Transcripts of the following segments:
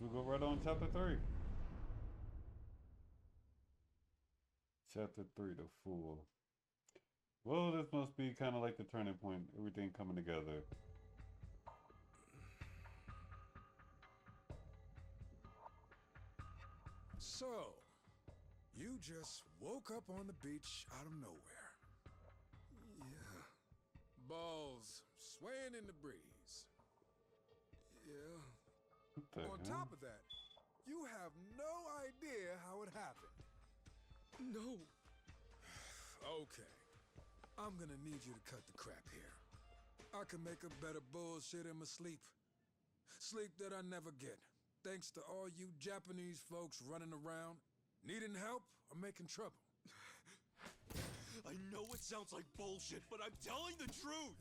we go right on chapter 3. Chapter 3, the Fool. Well, this must be kind of like the turning point, everything coming together. So, you just woke up on the beach out of nowhere. Yeah. Balls swaying in the breeze. Yeah. What the On hell? top of that, you have no idea how it happened. No. Okay. I'm gonna need you to cut the crap here. I can make a better bullshit in my sleep. Sleep that I never get. Thanks to all you Japanese folks running around, needing help or making trouble. I know it sounds like bullshit, but I'm telling the truth.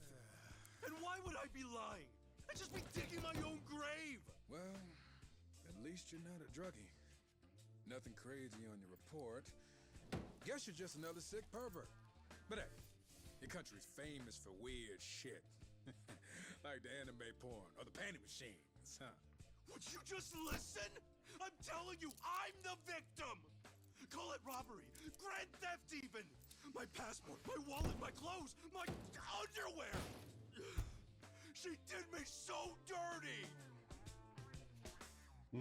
And why would I be lying? I'd just be digging my own grave. Well, at least you're not a druggie. Nothing crazy on your report. Guess you're just another sick pervert. But hey, your country's famous for weird shit. Like the anime porn or the panty machines, huh? Would you just listen? I'm telling you, I'm the victim. Call it robbery, grand theft even. My passport, my wallet, my clothes, my underwear. She did me so dirty.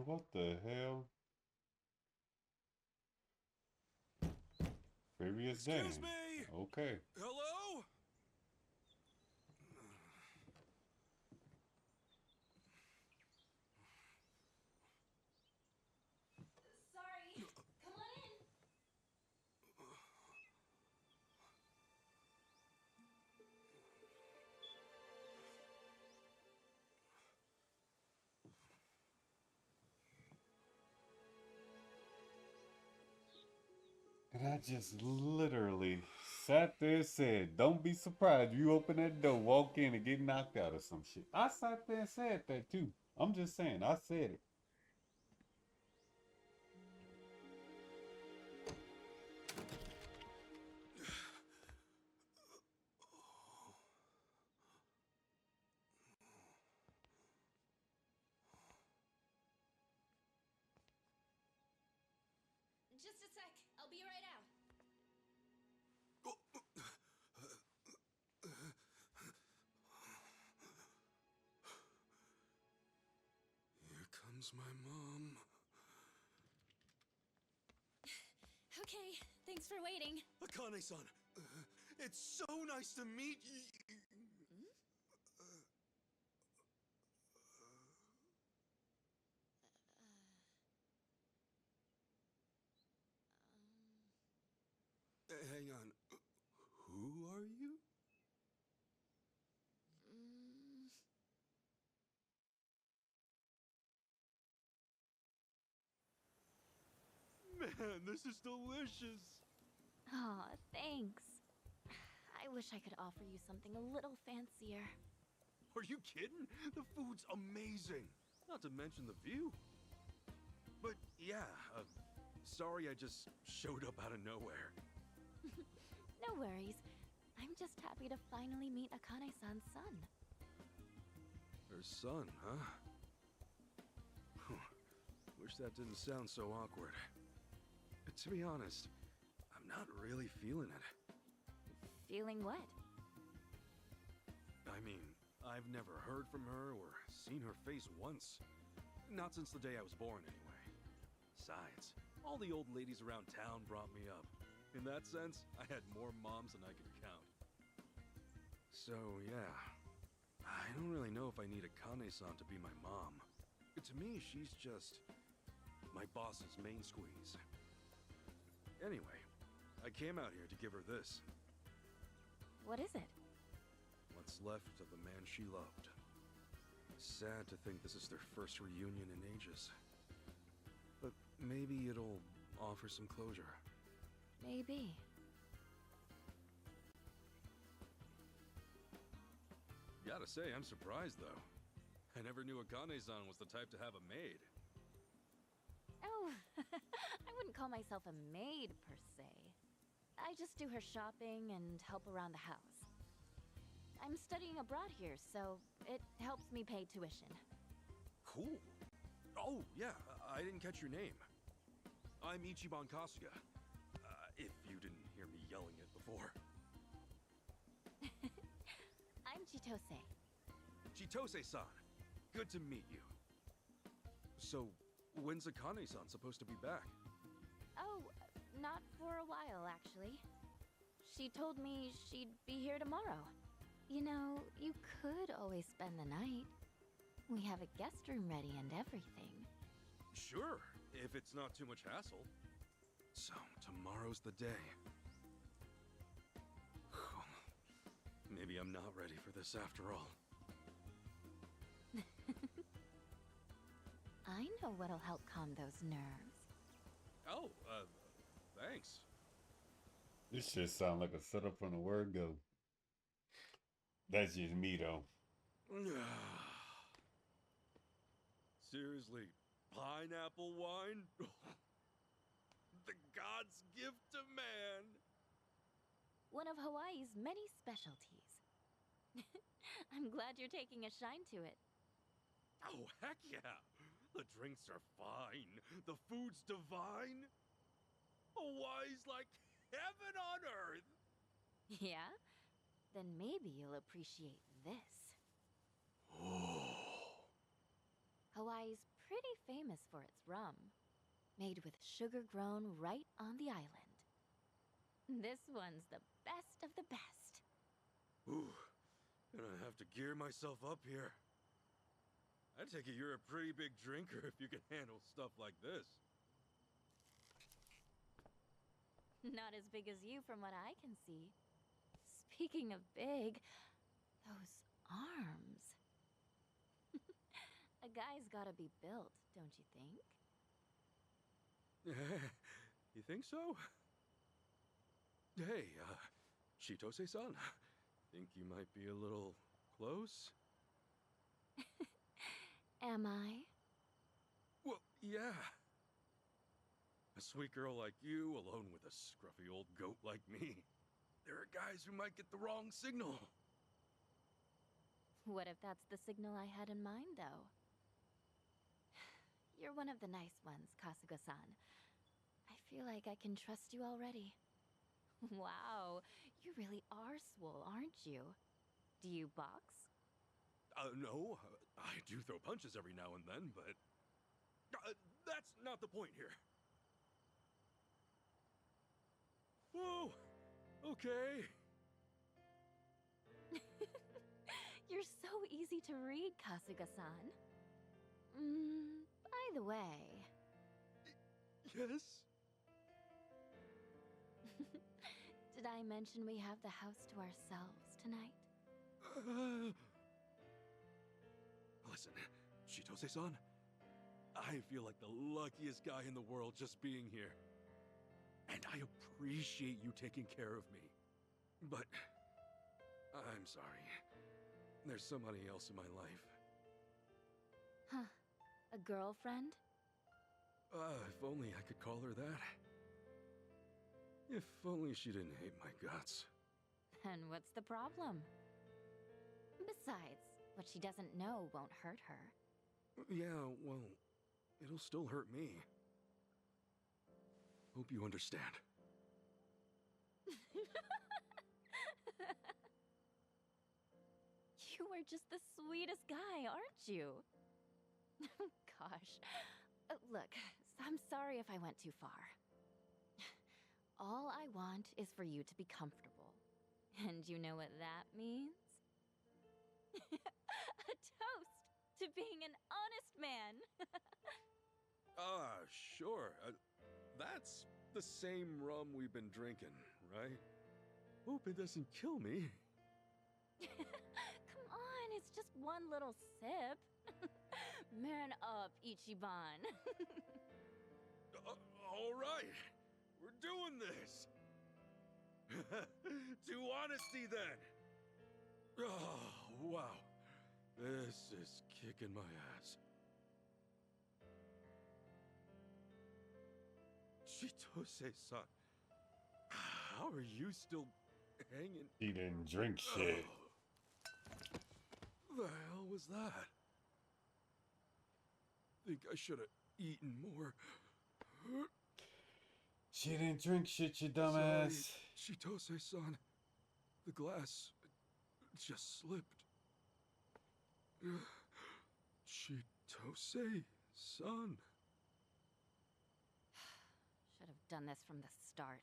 What the hell? Previous game. Excuse me. Okay. Hello? Sorry. Come on in. And I just literally sat there and said, don't be surprised you open that door, walk in and get knocked out or some shit. I sat there and said that too. I'm just saying, I said it. Just a sec. I'll be right out. Here comes my mom. Okay, thanks for waiting. Akane-san, it's so nice to meet you. Hang on. Who are you? Man, this is delicious. Aw, thanks. I wish I could offer you something a little fancier. Are you kidding? The food's amazing. Not to mention the view. But yeah, sorry I just showed up out of nowhere. No worries. I'm just happy to finally meet Akane-san's son. Her son, huh? Wish that didn't sound so awkward. To be honest, I'm not really feeling it. Feeling what? I mean, I've never heard from her or seen her face once. Not since the day I was born, anyway. Besides, all the old ladies around town brought me up. In that sense, I had more moms than I could count. So, yeah. I don't really know if I need Akane-san to be my mom. To me, she's just my boss's main squeeze. Anyway, I came out here to give her this. What is it? What's left of the man she loved. Sad to think this is their first reunion in ages. But maybe it'll offer some closure. Maybe. Gotta say, I'm surprised though. I never knew Akane-san was the type to have a maid. Oh, I wouldn't call myself a maid per se. I just do her shopping and help around the house. I'm studying abroad here, so it helps me pay tuition. Cool. Oh, yeah, I didn't catch your name. I'm Ichiban Kasuga. If you didn't hear me yelling it before. I'm Chitose. Chitose-san, good to meet you. So, when's Akane-san supposed to be back? Oh, not for a while, actually. She told me she'd be here tomorrow. You know, you could always spend the night. We have a guest room ready and everything. Sure, if it's not too much hassle. So, tomorrow's the day. Maybe I'm not ready for this after all. I know what'll help calm those nerves. Oh, thanks. This shit sound like a setup from the word go. That's just me though. Seriously, pineapple wine? The god's gift to man. One of Hawaii's many specialties. I'm glad you're taking a shine to it. Oh, heck yeah. The drinks are fine. The food's divine. Hawaii's like heaven on earth. Yeah? Then maybe you'll appreciate this. Hawaii's pretty famous for its rum. Made with sugar grown right on the island. This one's the best of the best. Ooh, gonna have to gear myself up here. I take it you're a pretty big drinker if you can handle stuff like this. Not as big as you from what I can see. Speaking of big, those arms. A guy's gotta be built, don't you think? You think so? Hey, Chitose-san, think you might be a little close? Am I? Well, yeah. A sweet girl like you, alone with a scruffy old goat like me. There are guys who might get the wrong signal. What if that's the signal I had in mind, though? You're one of the nice ones, Kasuga-san. I feel like I can trust you already. Wow, you really are swole, aren't you? Do you box? No, I do throw punches every now and then, but... that's not the point here. Whoa, okay. You're so easy to read, Kasuga-san. By the way... Yes? Did I mention we have the house to ourselves tonight? Listen, Chitose-san, I feel like the luckiest guy in the world just being here. And I appreciate you taking care of me. But, I'm sorry. There's somebody else in my life. Huh. A girlfriend? If only I could call her that. If only she didn't hate my guts. And what's the problem? Besides, what she doesn't know won't hurt her. Yeah, well, it'll still hurt me. Hope you understand. You are just the sweetest guy, aren't you? Gosh. Look, I'm sorry if I went too far. All I want is for you to be comfortable. And you know what that means? A toast to being an honest man. Sure. That's the same rum we've been drinking, right? Hope it doesn't kill me. Come on, it's just one little sip. Man up, Ichiban. All right. We're doing this. To honesty, then. Oh, wow. This is kicking my ass. Chitose-san, how are you still hanging? He didn't drink shit. The hell was that? think I should have eaten more. She didn't drink shit, you Sorry, dumbass. Chitose-san. The glass just slipped. Chitose-san. Should have done this from the start.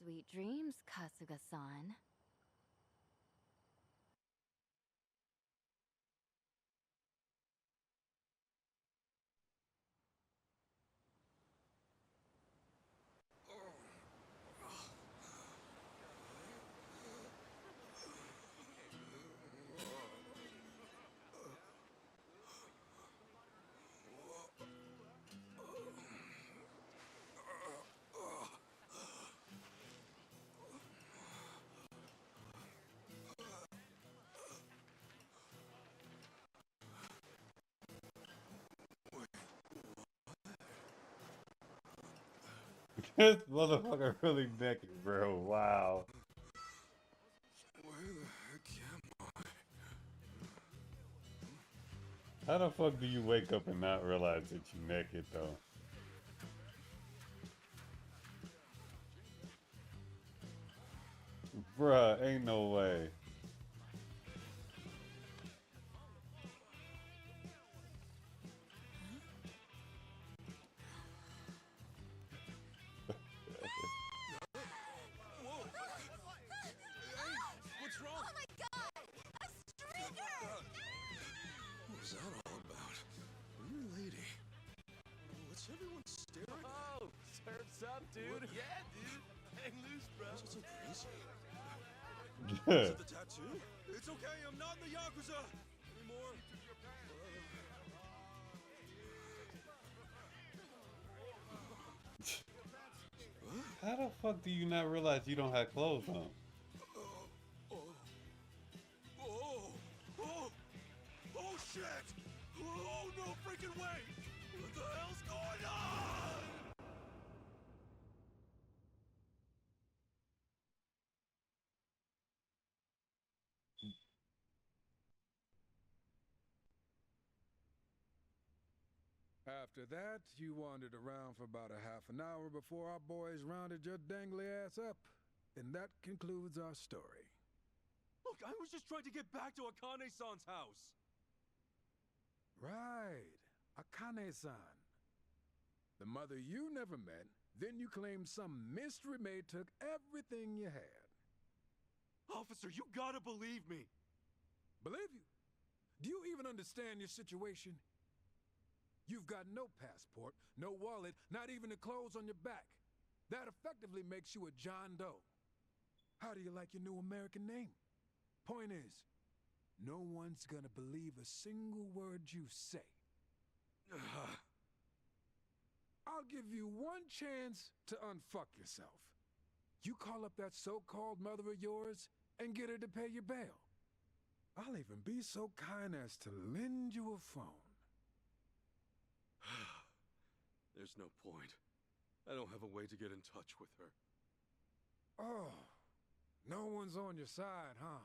Sweet dreams, Kasuga-san. This motherfucker really naked, bro. Wow. Where the heck am I? How the fuck do you wake up and not realize that you naked, though? Bruh, ain't no way. What's wrong? Oh my god! A stringer! What was that all about? Weird lady. What's everyone staring at? Oh, surf's up, dude. Yeah, dude. Hang loose, bro. Is it so crazy? Yeah. Is it the tattoo? It's okay, I'm not in the Yakuza anymore. How the fuck do you not realize you don't have clothes on? Oh, shit! Oh, no freaking way! What the hell's going on? After that, you wandered around for about a half an hour before our boys rounded your dangly ass up. And that concludes our story. Look, I was just trying to get back to Akane-san's house. Right, Akane-san. The mother you never met, then you claimed some mystery maid took everything you had. Officer, you gotta believe me. Believe you? Do you even understand your situation? You've got no passport, no wallet, not even the clothes on your back. That effectively makes you a John Doe. How do you like your new American name? Point is, no one's gonna believe a single word you say. I'll give you one chance to unfuck yourself. You call up that so-called mother of yours and get her to pay your bail. I'll even be so kind as to lend you a phone. There's no point. I don't have a way to get in touch with her. Oh, no one's on your side, huh?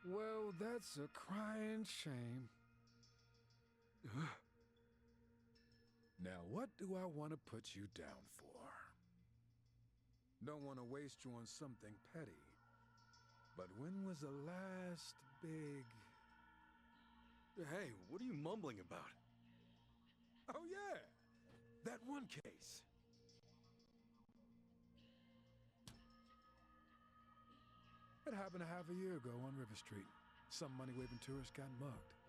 Well, that's a crying shame. Now, what do I want to put you down for? Don't want to waste you on something petty. But when was the last big... Hey, what are you mumbling about? Oh, yeah! That one case. It happened a half a year ago on River Street. Some money-waving tourist got mugged.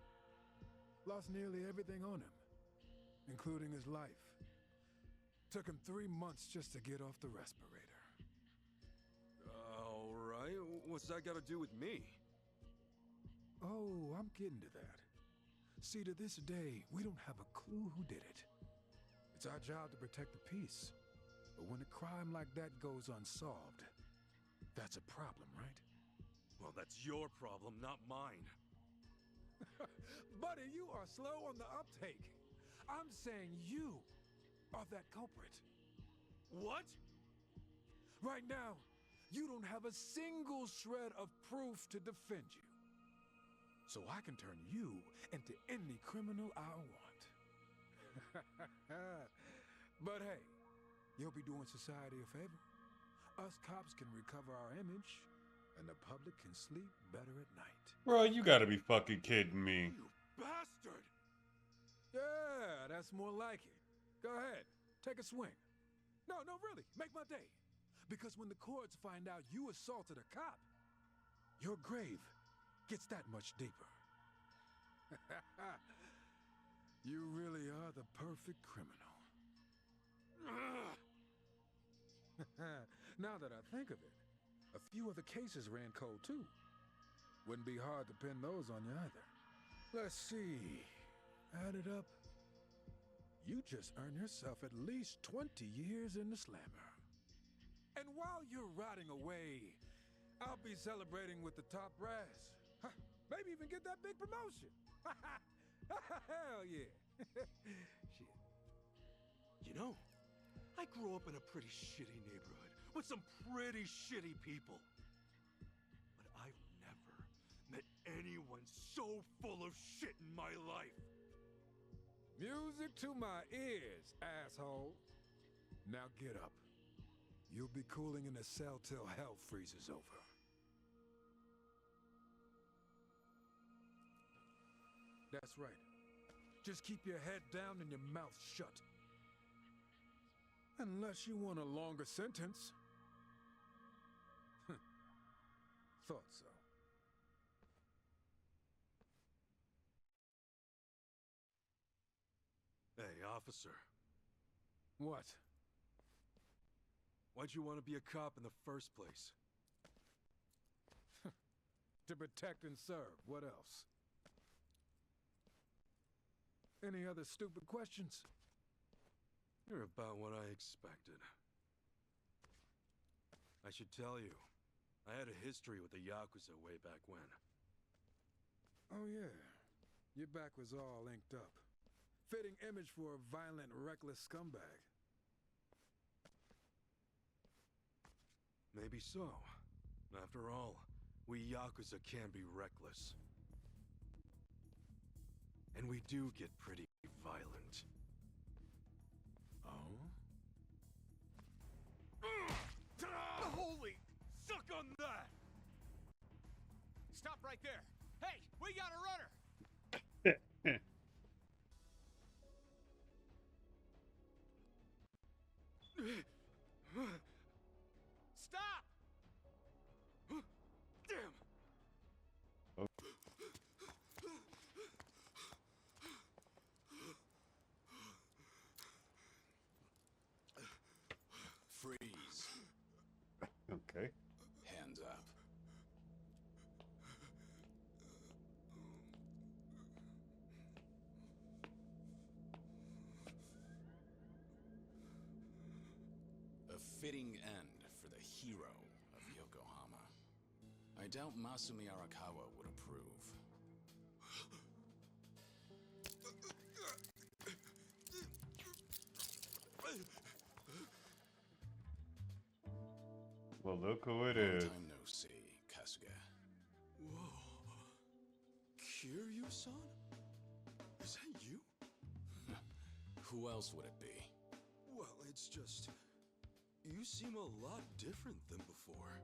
Lost nearly everything on him, including his life. Took him 3 months just to get off the respirator. All right, what's that got to do with me? Oh, I'm getting to that. See, to this day, we don't have a clue who did it. It's our job to protect the peace. But when a crime like that goes unsolved, that's a problem, right? Well, that's your problem, not mine. Buddy, you are slow on the uptake. I'm saying you are that culprit. What? Right now, you don't have a single shred of proof to defend you. So I can turn you into any criminal I want. But hey, you'll be doing society a favor. Us cops can recover our image, and the public can sleep better at night. Bro, you gotta be fucking kidding me. You bastard! Yeah, that's more like it. Go ahead, take a swing. No, really, make my day. Because when the courts find out you assaulted a cop, your grave gets that much deeper. You really are the perfect criminal. Now that I think of it, a few other cases ran cold too. Wouldn't be hard to pin those on you either. Let's see. Add it up. You just earned yourself at least 20 years in the slammer. And while you're rotting away, I'll be celebrating with the top brass. Maybe even get that big promotion. Hell yeah. Shit. You know, I grew up in a pretty shitty neighborhood with some pretty shitty people. But I've never met anyone so full of shit in my life. Music to my ears, asshole. Now get up. You'll be cooling in the cell till hell freezes over. That's right. Just keep your head down and your mouth shut. Unless you want a longer sentence. Thought so. Hey, officer. What? Why'd you want to be a cop in the first place? To protect and serve. What else? Any other stupid questions? You're about what I expected. I should tell you, I had a history with the Yakuza way back when. Oh yeah, your back was all inked up. Fitting image for a violent, reckless scumbag. Maybe so. After all, we Yakuza can be reckless. And we do get pretty violent. Oh? Holy! Suck on that! Stop right there. Hey, we got a runner. Stop! Damn! Freeze. Okay. Hands up. A fitting end for the hero of Yokohama. I doubt Masumi Arakawa would approve. Well, look who it Long is. time no see, Kasuga. Whoa. Kiryu-san? Is that you? Who else would it be? Well, it's just... You seem a lot different than before.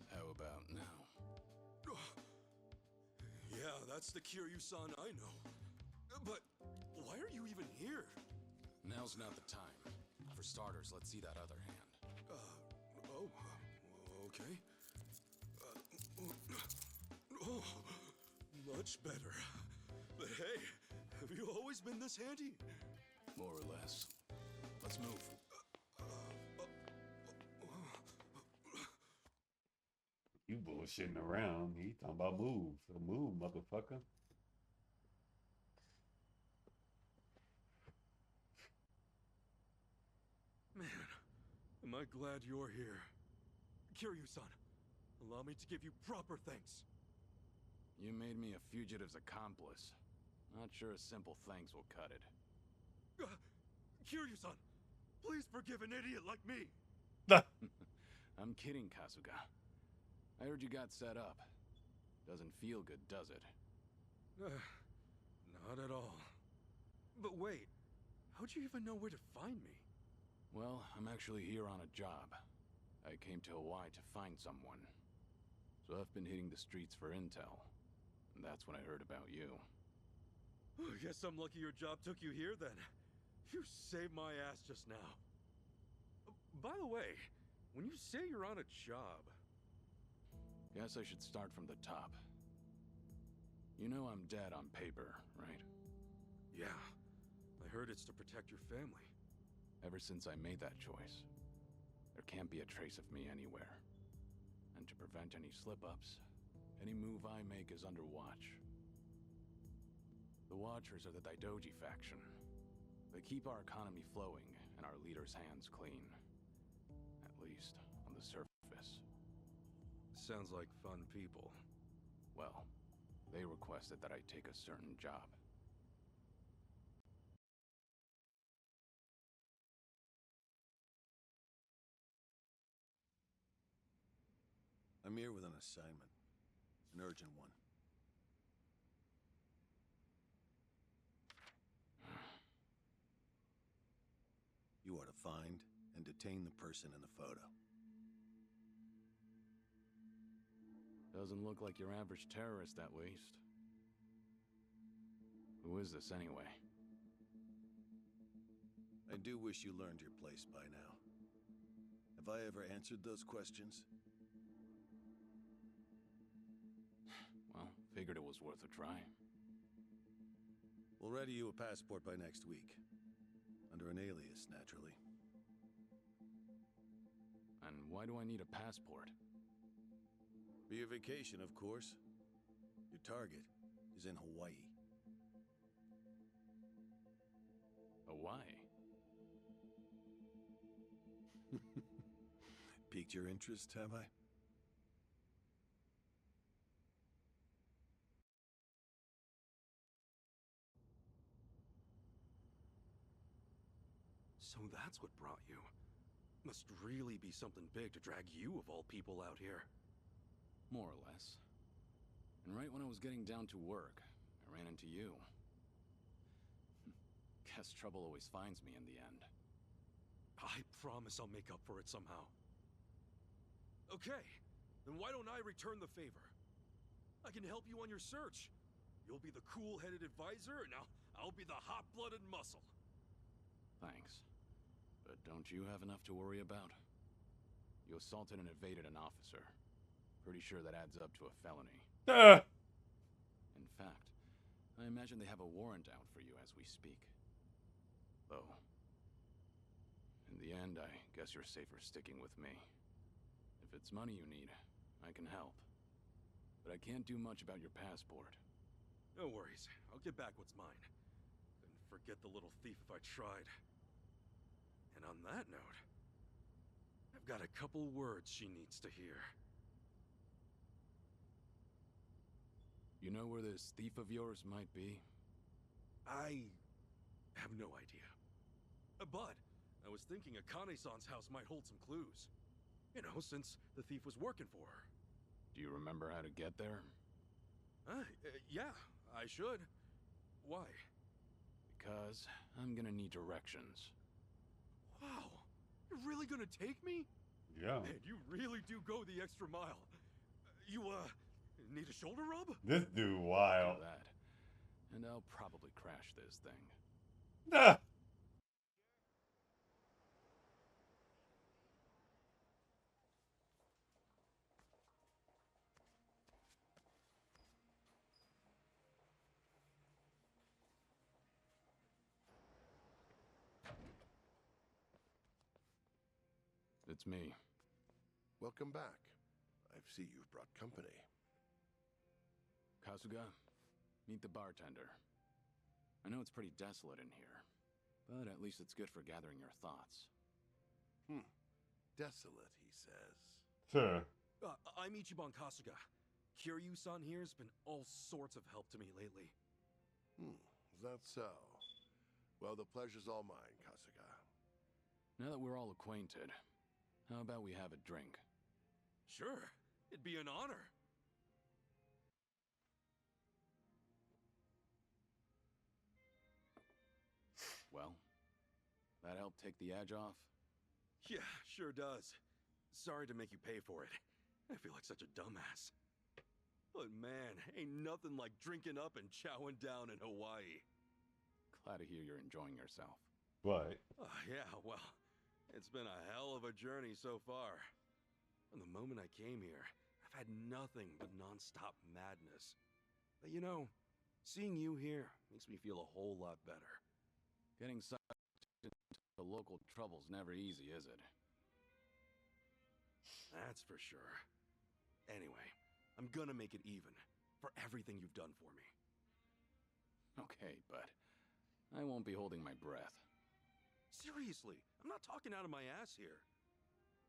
How about now? Yeah, that's the Kiryu-san I know. But why are you even here? Now's not the time. For starters, let's see that other hand. Okay. Oh, much better. But hey, have you always been this handy? More or less. Let's move. You bullshitting around. He talking about move. So move, motherfucker. Man, am I glad you're here. Kiryu-san, allow me to give you proper thanks. You made me a fugitive's accomplice. Not sure a simple thanks will cut it. Kiryu-san, Please forgive an idiot like me. I'm kidding, Kasuga. I heard you got set up. Doesn't feel good, does it? Not at all. But wait, how'd you even know where to find me? Well, I'm actually here on a job. I came to Hawaii to find someone. So I've been hitting the streets for intel. And that's when I heard about you. I guess I'm lucky your job took you here then. You saved my ass just now. By the way, when you say you're on a job... Guess I should start from the top. You know I'm dead on paper, right? Yeah, I heard it's to protect your family. Ever since I made that choice, there can't be a trace of me anywhere. And to prevent any slip-ups, any move I make is under watch. The Watchers are the Daidoji faction. They keep our economy flowing and our leaders' hands clean. At least, on the surface. Sounds like fun people. Well, they requested that I take a certain job. I'm here with an assignment. An urgent one. You are to find and detain the person in the photo. Doesn't look like your average terrorist, at least. Who is this, anyway? I do wish you learned your place by now. Have I ever answered those questions? Well, figured it was worth a try. We'll ready you a passport by next week. Under an alias, naturally. And why do I need a passport? For your vacation, of course. Your target is in Hawaii. Hawaii? Piqued your interest, have I? So that's what brought you. Must really be something big to drag you, of all people, out here. More or less. And right when I was getting down to work, I ran into you. Guess trouble always finds me in the end. I promise I'll make up for it somehow. Okay, then why don't I return the favor? I can help you on your search. You'll be the cool-headed advisor, and I'll be the hot-blooded muscle. Thanks. But don't you have enough to worry about? You assaulted and evaded an officer. Pretty sure that adds up to a felony. In fact, I imagine they have a warrant out for you as we speak. Though, in the end, I guess you're safer sticking with me. If it's money you need, I can help. But I can't do much about your passport. No worries. I'll get back what's mine. Couldn't forget the little thief if I tried. And on that note, I've got a couple words she needs to hear. You know where this thief of yours might be? I have no idea. But I was thinking Akane-san's house might hold some clues. You know, since the thief was working for her. Do you remember how to get there? Yeah, I should. Why? Because I'm gonna need directions. Wow, you're really gonna take me? Yeah. Man, you really do go the extra mile. You, need a shoulder rub? This dude Do wild. that, and I'll probably crash this thing. Ah! It's me. Welcome back. I see you've brought company. Kasuga, meet the bartender. I know it's pretty desolate in here, but at least it's good for gathering your thoughts. Desolate, he says. Sure. I'm Ichiban Kasuga. Kiryu-san here's been all sorts of help to me lately. Is that so? Well, the pleasure's all mine, Kasuga. Now that we're all acquainted, how about we have a drink? Sure, it'd be an honor. Well, that help take the edge off? Yeah, sure does. Sorry to make you pay for it. I feel like such a dumbass. But man, ain't nothing like drinking up and chowing down in Hawaii. Glad to hear you're enjoying yourself. But Yeah, well, it's been a hell of a journey so far. From the moment I came here, I've had nothing but non-stop madness. But you know, seeing you here makes me feel a whole lot better. Getting sucked into local trouble's never easy, is it? That's for sure. Anyway, I'm gonna make it even for everything you've done for me. Okay, but I won't be holding my breath. Seriously, I'm not talking out of my ass here.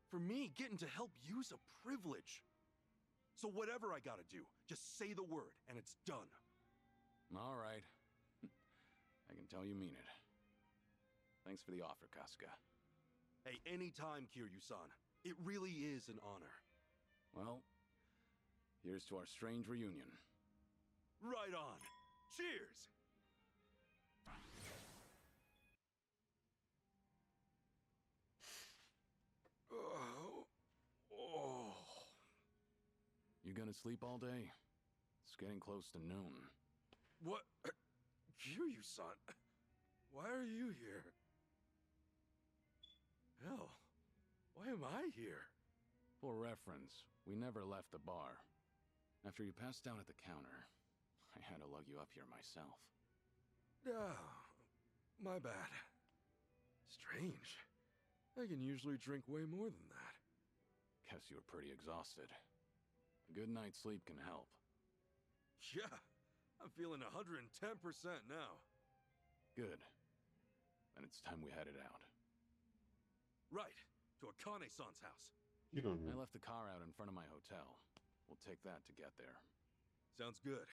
For me, getting to help you's a privilege. So whatever I gotta do, just say the word and it's done. All right. I can tell you mean it. Thanks for the offer, Kasuga. Hey, anytime, Kiryu-san. It really is an honor. Well, here's to our strange reunion. Right on. Cheers! Oh. You gonna sleep all day? It's getting close to noon. What? Kiryu-san, why are you here? Hell, why am I here? For reference, we never left the bar. After you passed out at the counter, I had to lug you up here myself. My bad. Strange. I can usually drink way more than that. Guess you were pretty exhausted. A good night's sleep can help. Yeah, I'm feeling 110% now. Good. Then it's time we headed out. Right, to Akane-san's house. you don't I know. left the car out in front of my hotel. We'll take that to get there. Sounds good.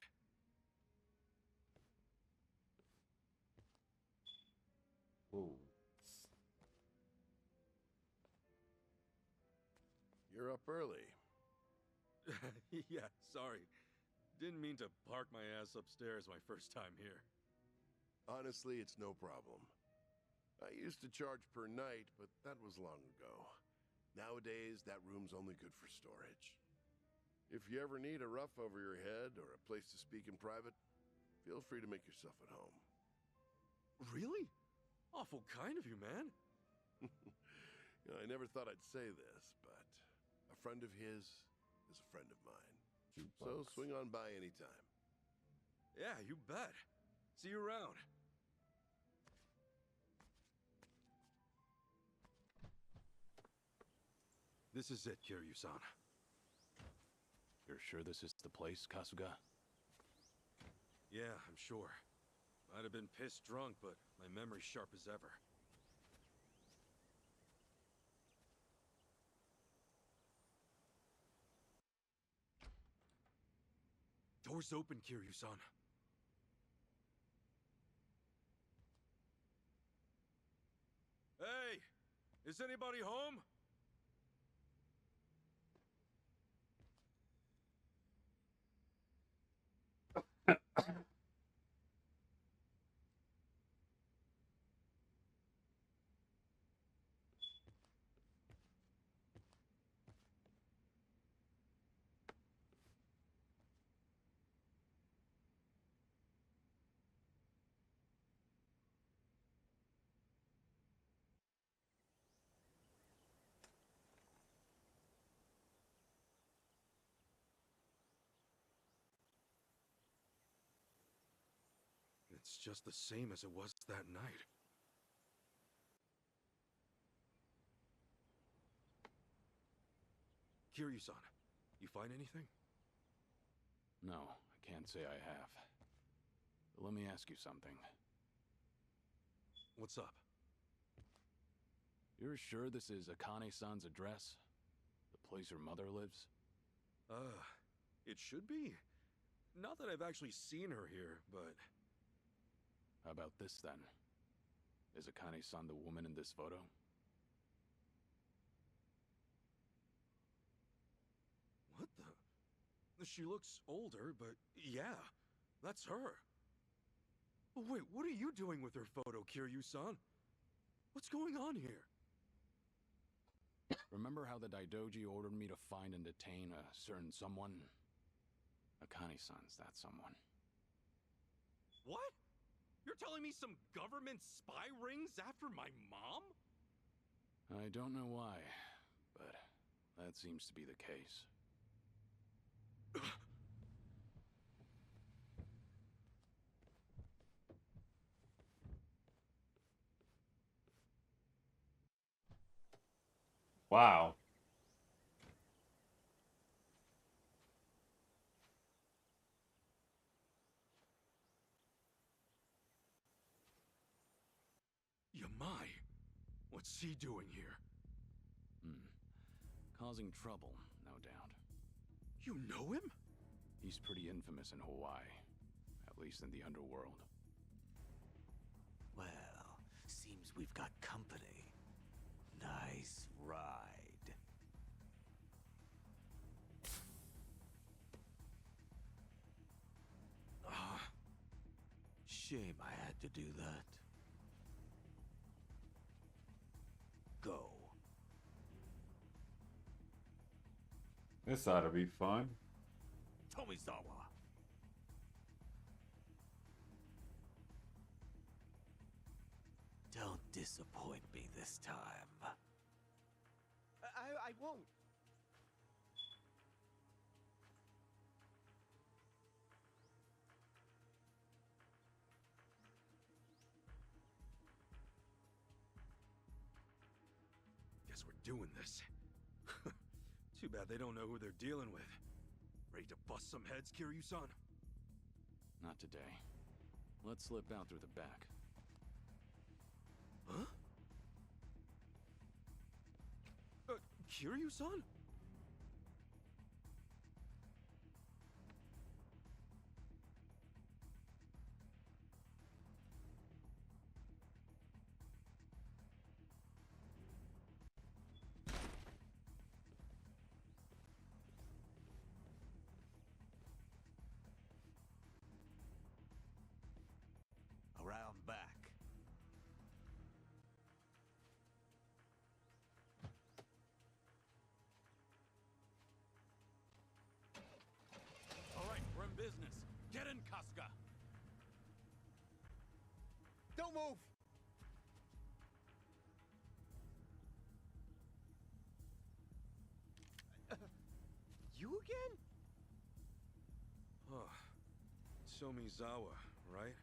Whoa. You're up early. Yeah, sorry. Didn't mean to park my ass upstairs my first time here. Honestly, it's no problem. I used to charge per night, but that was long ago. Nowadays, that room's only good for storage. If you ever need a roof over your head or a place to speak in private, feel free to make yourself at home. Really? Awful kind of you, man. I never thought I'd say this, but a friend of his is a friend of mine. So Jukebox. swing on by anytime. Yeah, you bet. See you around. This is it, Kiryu-san. You're sure this is the place, Kasuga? Yeah, I'm sure. Might have been pissed drunk, but my memory's sharp as ever. Door's open, Kiryu-san. Hey! Is anybody home? It's just the same as it was that night. Kiryu-san, you find anything? No, I can't say I have. But let me ask you something. What's up? You're sure this is Akane-san's address? The place her mother lives? It should be. Not that I've actually seen her here, but... How about this then? Is Akane-san the woman in this photo? She looks older, but yeah, that's her. Wait, what are you doing with her photo, Kiryu-san? What's going on here? Remember how the Daidoji ordered me to find and detain a certain someone? Akane-san's that someone. What? You're telling me some government spy rings after my mom? I don't know why, but that seems to be the case. Wow. Yamai? What's he doing here? Causing trouble, no doubt. You know him? He's pretty infamous in Hawaii, at least in the underworld. Well, seems we've got company. Nice ride. Shame I had to do that. Go. This ought to be fun. Tomizawa. Don't disappoint me this time. I won't. Guess we're doing this. Too bad they don't know who they're dealing with. Ready to bust some heads, Kiryu-san? Not today. Let's slip out through the back. Huh? Kiryu-san? Around back. All right, we're in business. Get in, Kasuga. Don't move! You again? Oh, Tomizawa, right?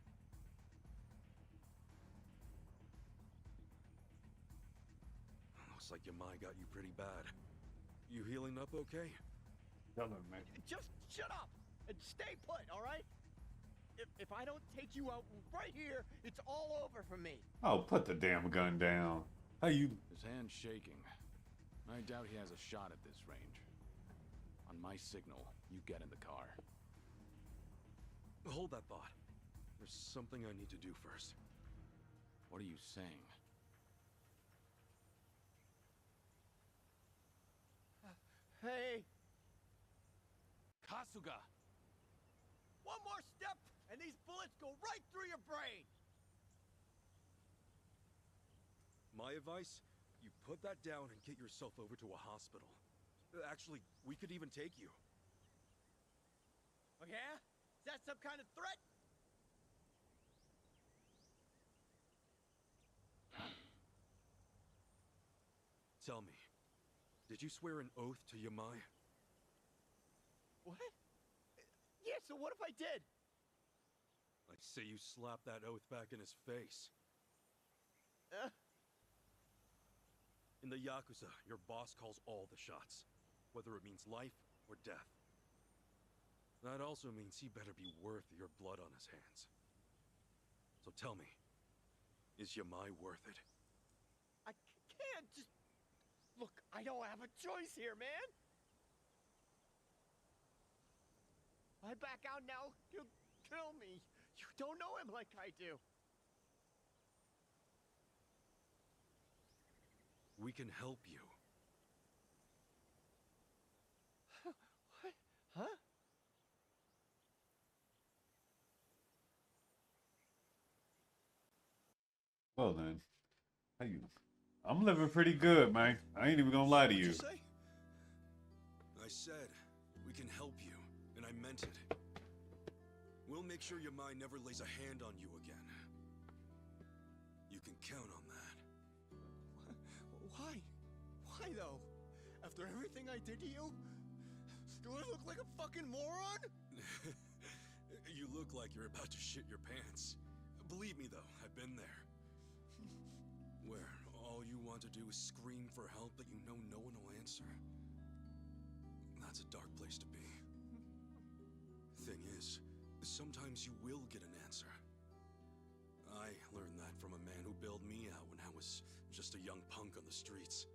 Looks like Yamai got you pretty bad. You healing up okay? Tell him, man. Just shut up and stay put, all right? If I don't take you out right here, it's all over for me. Oh, put the damn gun down. How you... His hand's shaking. I doubt he has a shot at this range. On my signal, you get in the car. Hold that thought. There's something I need to do first. What are you saying? Hey, Kasuga! one more step and these bullets go right through your brain. My advice? You put that down and get yourself over to a hospital. Actually, we could even take you. Oh yeah? Is that some kind of threat? Tell me, did you swear an oath to Yamai? What? Yeah, so what if I did? Like, say you slap that oath back in his face. In the Yakuza, your boss calls all the shots, whether it means life or death. That also means he better be worth your blood on his hands. So tell me, is Yamai worth it? I can't just... Look, I don't have a choice here, man. If I back out now, he'll kill me. You don't know him like I do. We can help you. What? Huh? Well then, how you? I'm living pretty good, man. I ain't even gonna lie to What'd you. you say? I said, we can help you, and I meant it. We'll make sure Yamai never lays a hand on you again. You can count on that. Why? Why though? After everything I did to you? Do I look like a fucking moron? You look like you're about to shit your pants. Believe me though, I've been there. Where all you want to do is scream for help, but you know no one will answer. That's a dark place to be. Thing is, sometimes you will get an answer. I learned that from a man who bailed me out when I was just a young punk on the streets.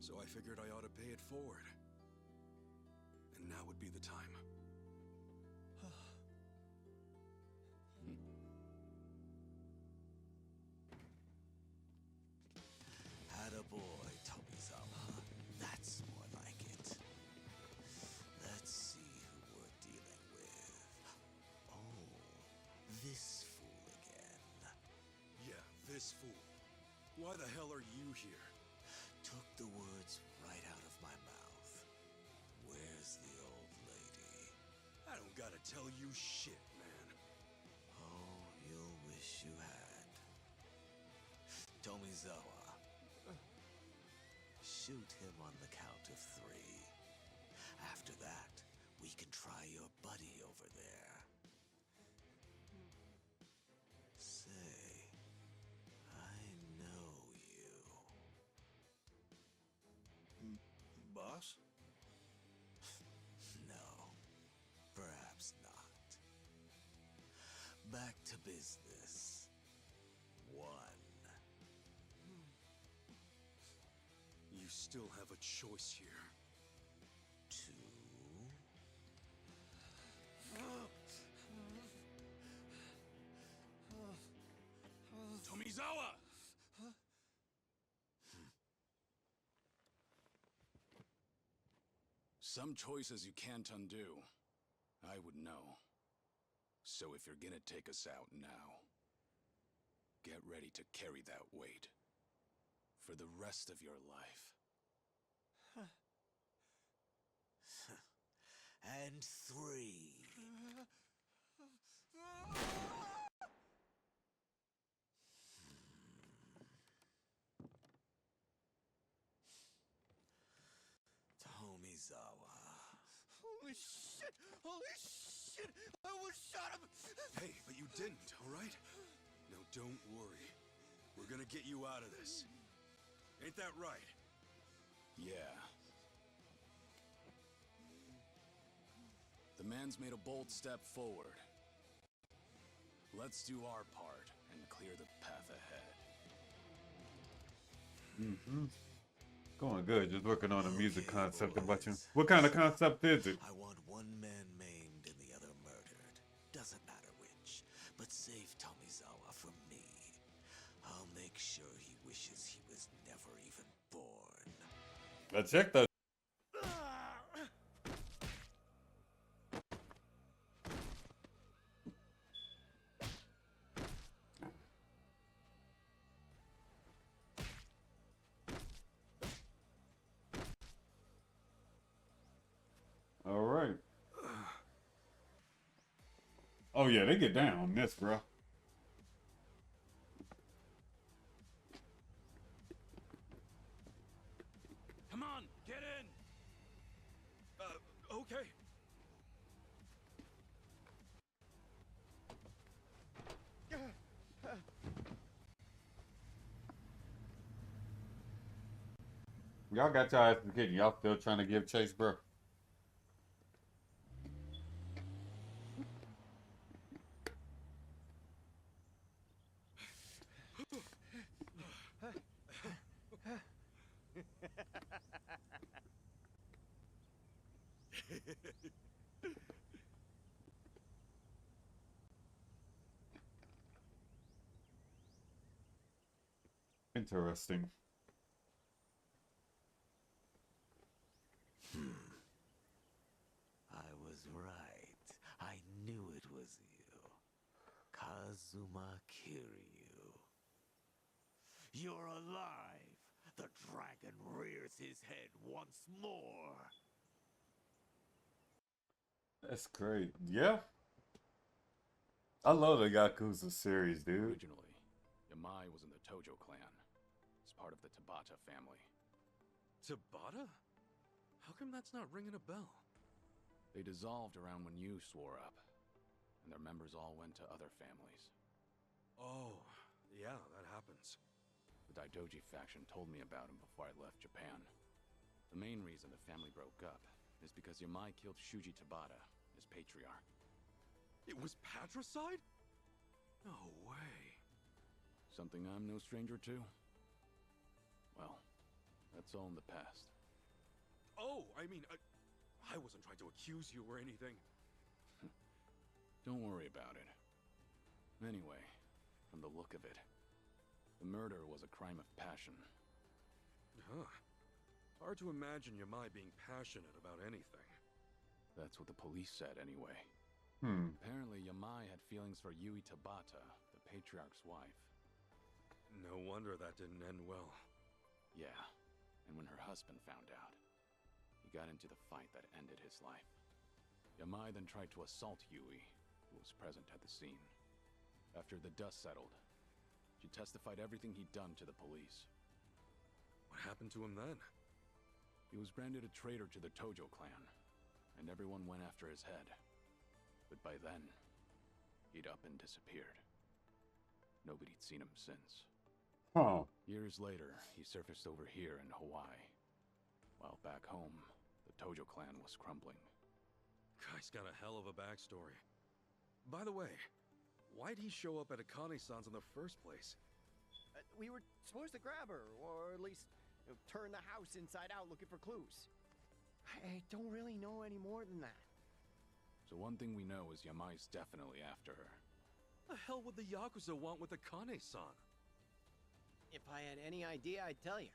So I figured I ought to pay it forward. And now would be the time. Attaboy, Tomizawa. That's more like it. Let's see who we're dealing with. Oh, this fool again. Yeah, this fool. Why the hell are you here? Took the words right out of my mouth. Where's the old lady? I don't gotta tell you shit, man. Oh, you'll wish you had. Tomizawa. Shoot him on the count of 3. After that, we can try your buddy over there. Say, I know you. Boss? No, perhaps not. Back to business. 1. You still have a choice here. 2. Tomizawa! Some choices you can't undo. I would know. So if you're gonna take us out now, get ready to carry that weight for the rest of your life. And 3. Tomizawa. Holy shit! Holy shit! I almost shot him! Hey, but you didn't, alright? Now don't worry. We're gonna get you out of this. Ain't that right? Yeah. The man's made a bold step forward. Let's do our part and clear the path ahead. Going good. Just working on a music concept and watching. What kind of concept is it? I want one man maimed and the other murdered. Doesn't matter which, but save Tomizawa from me. I'll make sure he wishes he was never even born. Let's check the. All right. Oh yeah, they get down on this, bro. Come on, get in! Okay. Y'all got your ass to the kitchen. Y'all still trying to give chase, bro. Interesting. I was right. I knew it was you. Kazuma Kiryu. You're alive! The dragon rears his head once more! That's great. Yeah. I love the Yakuza series, dude. Originally, Yamai was in the Tojo clan, as part of the Tabata family. Tabata? How come that's not ringing a bell? They dissolved around when you swore up, and their members all went to other families. Oh, yeah, that happens. The Daidoji faction told me about him before I left Japan. The main reason the family broke up is because Yamai killed Shuji Tabata, his patriarch. It was patricide? No way. Something I'm no stranger to? Well, that's all in the past. Oh, I mean, I wasn't trying to accuse you or anything. Don't worry about it. Anyway, from the look of it, the murder was a crime of passion. Huh. Hard to imagine Yamai being passionate about anything. That's what the police said anyway. Apparently, Yamai had feelings for Yui Tabata, the patriarch's wife. No wonder that didn't end well. Yeah, and when her husband found out, he got into the fight that ended his life. Yamai then tried to assault Yui, who was present at the scene. After the dust settled, she testified everything he'd done to the police. What happened to him then? He was branded a traitor to the Tojo clan, and everyone went after his head. But by then, he'd up and disappeared. Nobody'd seen him since. Huh. Years later, he surfaced over here in Hawaii. While back home, the Tojo clan was crumbling. Guy's got a hell of a backstory. By the way, why'd he show up at Akane-san's in the first place? We were supposed to grab her, or at least turn the house inside out looking for clues. I don't really know any more than that. So one thing we know is Yamai's definitely after her. The hell would the Yakuza want with Akane-san? If I had any idea, I'd tell you.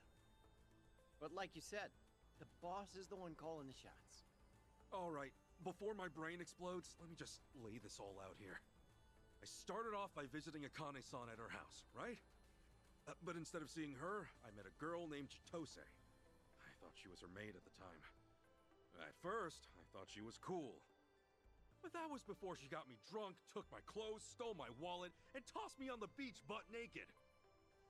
But like you said, the boss is the one calling the shots. All right, before my brain explodes, let me just lay this all out here. I started off by visiting Akane-san at her house, right? But instead of seeing her, I met a girl named Chitose. I thought she was her maid at the time. At first, I thought she was cool. But that was before she got me drunk, took my clothes, stole my wallet, and tossed me on the beach butt naked.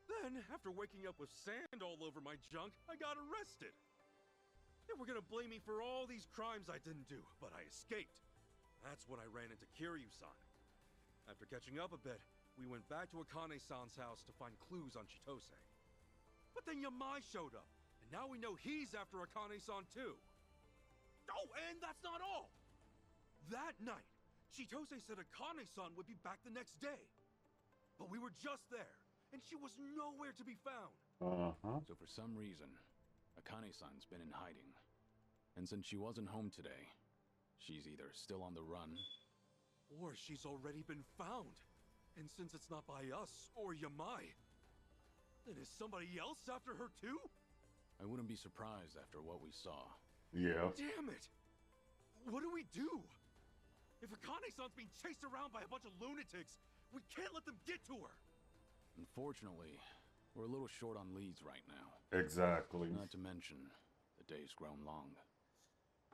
Then, after waking up with sand all over my junk, I got arrested. They were gonna blame me for all these crimes I didn't do, but I escaped. That's when I ran into Kiryu-san. After catching up a bit, we went back to Akane-san's house to find clues on Chitose. But then Yamai showed up, and now we know he's after Akane-san too. Oh, and that's not all! That night, Chitose said Akane-san would be back the next day. But we were just there, and she was nowhere to be found. Uh-huh. So for some reason, Akane-san's been in hiding. And since she wasn't home today, she's either still on the run, or she's already been found. And since it's not by us or Yamai, then is somebody else after her too? I wouldn't be surprised after what we saw. Yeah. Damn it! What do we do? If Akane-san's being chased around by a bunch of lunatics, we can't let them get to her! Unfortunately, we're a little short on leads right now. Exactly. Not to mention, the day's grown long.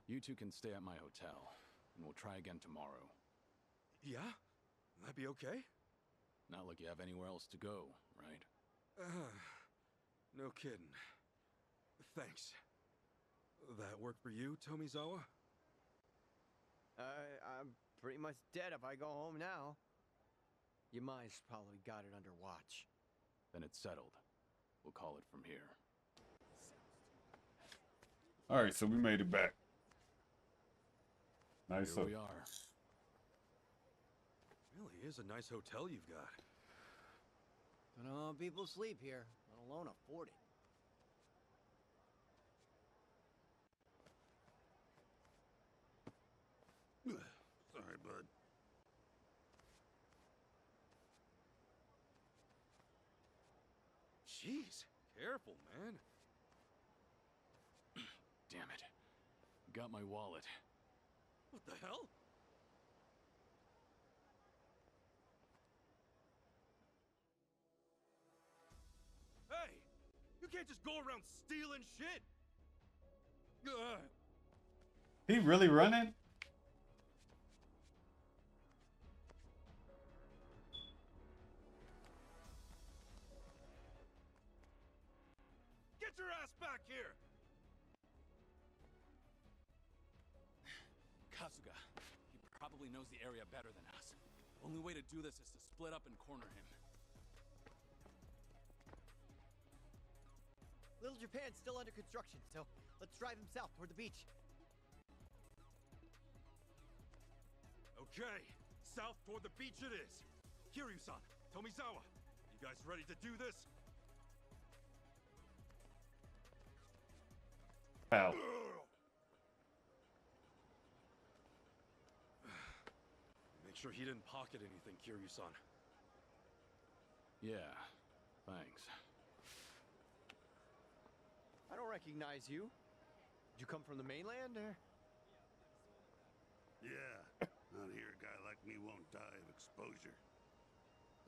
You two can stay at my hotel, and we'll try again tomorrow. Yeah? That'd be okay? Not like you have anywhere else to go, right? No kidding. Thanks. That work for you, Tomizawa? I'm pretty much dead if I go home now. Yamai's probably got it under watch. Then it's settled. We'll call it from here. Alright, so we made it back. Nice. Here we are. Really is a nice hotel you've got. But people sleep here, let alone afford it. Sorry, bud. Jeez, careful, man. Damn it. Got my wallet. What the hell? Hey! can't just go around stealing shit. He really running? Get your ass back here! Kasuga. He probably knows the area better than us. Only way to do this is to split up and corner him. Little Japan's still under construction, so let's drive him south toward the beach. Okay, south toward the beach it is. Kiryu-san, Tomizawa, you guys ready to do this? Wow. Make sure he didn't pocket anything, Kiryu-san. Yeah, thanks. I don't recognize you. Did you come from the mainland, or? Yeah, out here a guy like me won't die of exposure.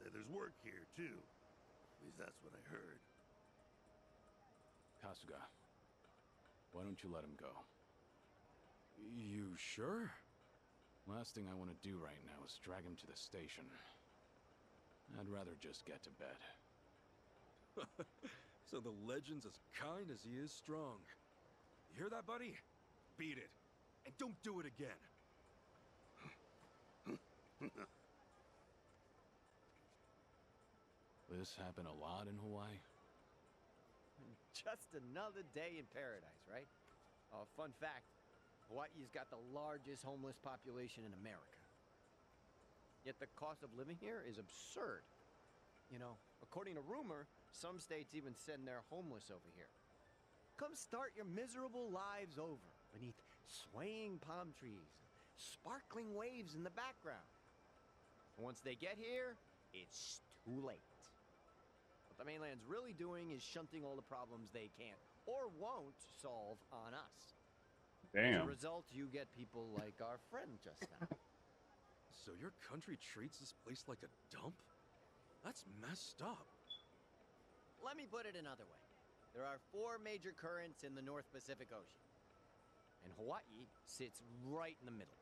There's work here, too. At least that's what I heard. Kasuga, why don't you let him go? You sure? Last thing I want to do right now is drag him to the station. I'd rather just get to bed. So the legend's as kind as he is strong. You hear that, buddy? Beat it. And don't do it again. This happen a lot in Hawaii? Just another day in paradise, right? Fun fact, Hawaii's got the largest homeless population in America. Yet the cost of living here is absurd. You know, according to rumor, some states even send their homeless over here. Come start your miserable lives over beneath swaying palm trees, sparkling waves in the background. And once they get here, it's too late. What the mainland's really doing is shunting all the problems they can't or won't solve on us. As a Damn. result, you get people like our friend just now. So your country treats this place like a dump? That's messed up. Let me put it another way. There are 4 major currents in the North Pacific Ocean. And Hawaii sits right in the middle.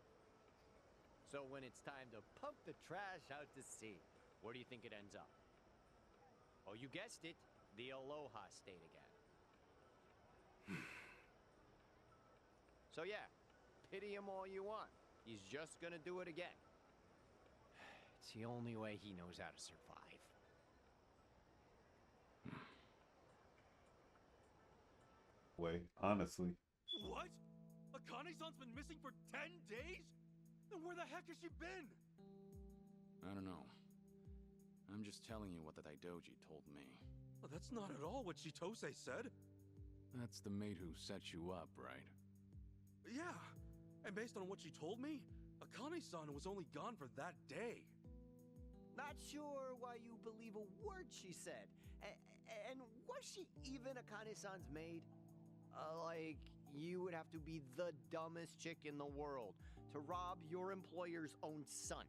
So when it's time to pump the trash out to sea, where do you think it ends up? Oh, you guessed it, the Aloha State again. So yeah, pity him all you want. He's just gonna do it again. It's the only way he knows how to survive. Way, honestly. What? Akane-san's been missing for 10 days? Then where the heck has she been? I don't know. I'm just telling you what the Daidoji told me. Well, that's not at all what Chitose said. That's the maid who set you up, right? Yeah, and based on what she told me, Akane-san was only gone for that day. Not sure why you believe a word she said. And was she even Akane-san's maid? Like, you would have to be the dumbest chick in the world to rob your employer's own son.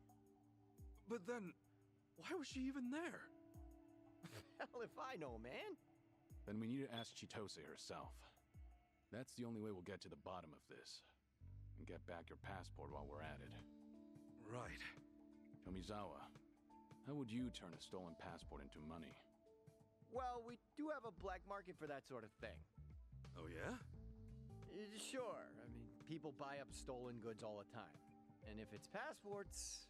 But then, why was she even there? Hell if I know, man. Then we need to ask Chitose herself. That's the only way we'll get to the bottom of this. And get back your passport while we're at it. Right. Tomizawa, how would you turn a stolen passport into money? Well, we do have a black market for that sort of thing. Oh yeah? Sure. I mean, people buy up stolen goods all the time. And if it's passports,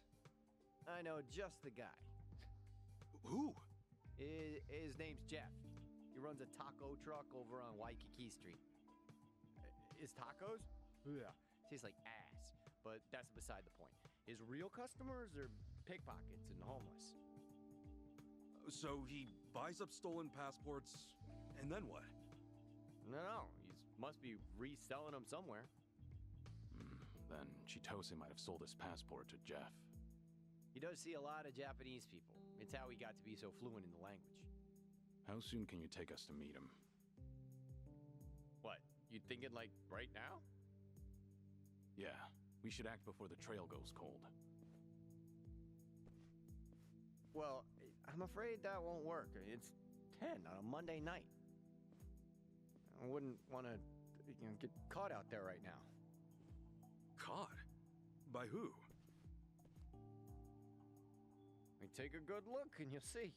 I know just the guy. Who? His name's Jeff. He runs a taco truck over on Waikiki Street. His tacos? Yeah. Tastes like ass. But that's beside the point. His real customers are pickpockets and homeless. So he buys up stolen passports, and then what? No. He must be reselling them somewhere. Then Chitose might have sold his passport to Jeff. He does see a lot of Japanese people. It's how he got to be so fluent in the language. How soon can you take us to meet him? What? You thinking like right now? Yeah, we should act before the trail goes cold. Well, I'm afraid that won't work. It's 10 on a Monday night. I wouldn't want to, get caught out there right now. Caught? By who? Take a good look and you'll see.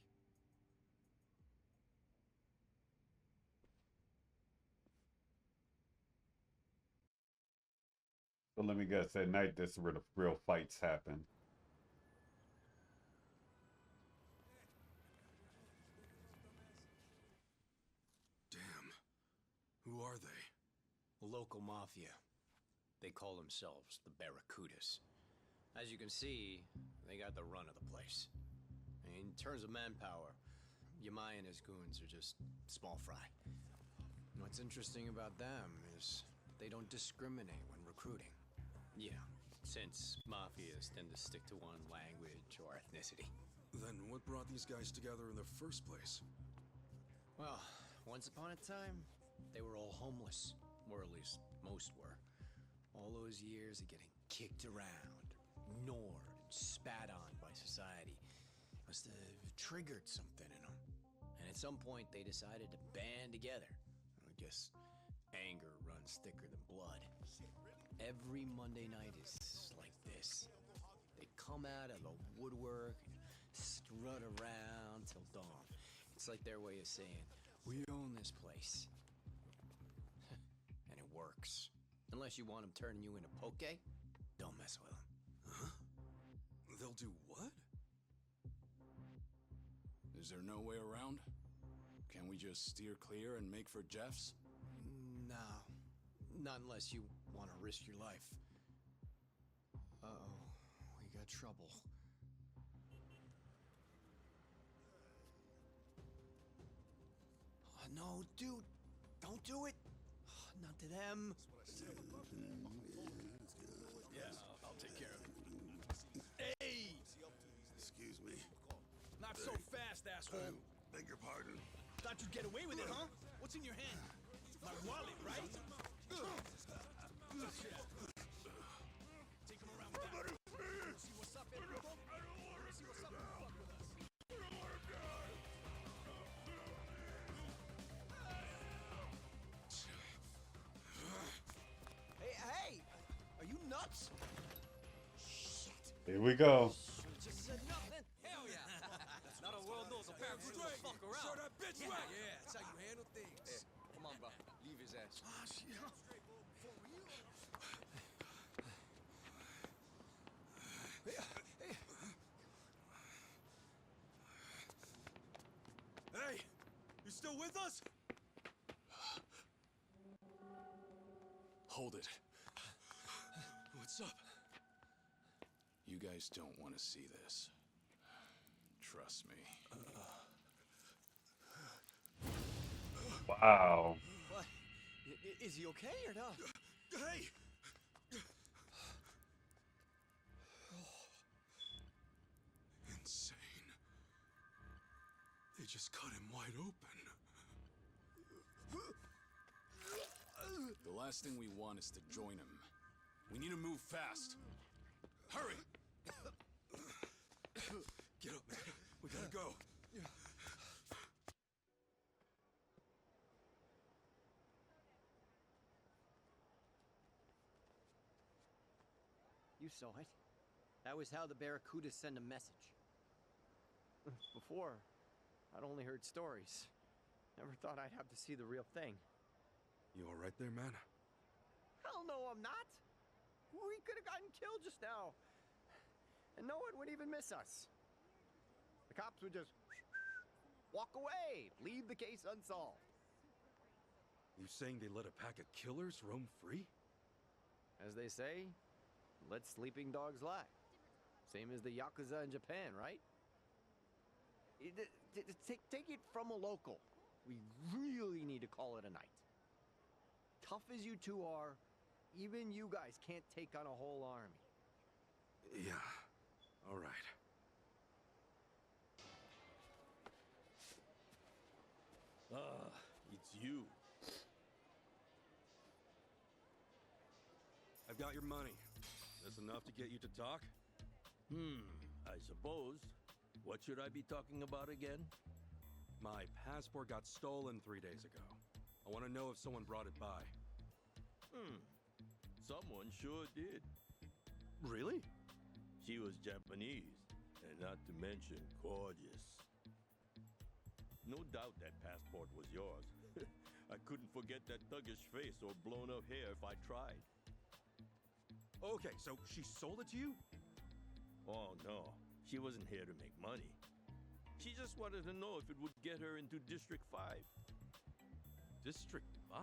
So let me guess, at night, this is where the real fights happen. Damn. Who are they? Local mafia. They call themselves the Barracudas. As you can see, they got the run of the place. In terms of manpower, Yamai and his goons are just small fry. What's interesting about them is they don't discriminate when recruiting. Yeah, since mafias tend to stick to one language or ethnicity. Then what brought these guys together in the first place? Well, once upon a time, they were all homeless. Or at least most were. All those years of getting kicked around, ignored, and spat on by society must have triggered something in them. And at some point, they decided to band together. I guess anger runs thicker than blood. Every Monday night is like this. They come out of the woodwork and strut around till dawn. It's like their way of saying, we own this place. And it works. Unless you want them turning you into poke, don't mess with them. Huh? They'll do what? Is there no way around? Can we just steer clear and make for Jeff's? No. Not unless you want to risk your life. Uh-oh. We got trouble. Oh, no, dude. Don't do it. Not to them. Yeah, I'll take care of it. Hey! Excuse me. Not so fast, asshole! Beg your pardon. Thought you'd get away with it, huh? What's in your hand? My wallet, right? Take him around back. See what's up, Enrico? See what's up, fuck with us. Hey! Are you nuts? Shit! Here we go. Should've just said nothing. Hell yeah! Now the world knows a pair of Straight. fuck around. Show that bitch Yeah, right. yeah, that's how you handle things. Come on, bro. Leave his ass. Ah, shit. Hey! You still with us? Hold it. What's up? You guys don't want to see this. Trust me. Wow. What? Is he okay or not? Hey! Insane. They just cut him wide open. The last thing we want is to join him. We need to move fast. Hurry! Get up, man. We gotta go. You saw it. That was how the Barracudas send a message. Before, I'd only heard stories. Never thought I'd have to see the real thing. You all right there, man? Hell no, I'm not. We could have gotten killed just now. And no one would even miss us. The cops would just walk away, leave the case unsolved. You saying they let a pack of killers roam free? As they say, let sleeping dogs lie. Same as the Yakuza in Japan, right? Take it from a local. We really need to call it a night. Tough as you two are, even you guys can't take on a whole army. Yeah. All right. It's you. I've got your money. That's enough to get you to talk? I suppose. What should I be talking about again? My passport got stolen 3 days ago. I want to know if someone brought it by. Someone sure did. Really? She was Japanese, and not to mention gorgeous. No doubt that passport was yours. I couldn't forget that thuggish face or blown up hair if I tried. Okay, so she sold it to you? Oh no, she wasn't here to make money. She just wanted to know if it would get her into District 5. District 5?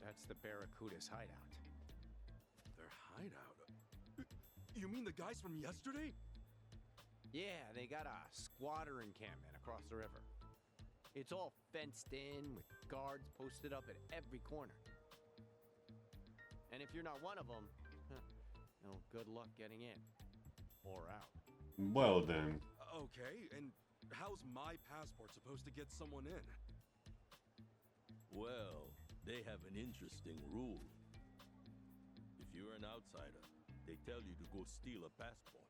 That's the Barracuda's hideout. Their hideout? You mean the guys from yesterday? Yeah, they got a squatter encampment across the river. It's all fenced in with guards posted up at every corner. And if you're not one of them, no good luck getting in or out. Well then. Okay, and how's my passport supposed to get someone in? Well, they have an interesting rule. If you're an outsider, they tell you to go steal a passport.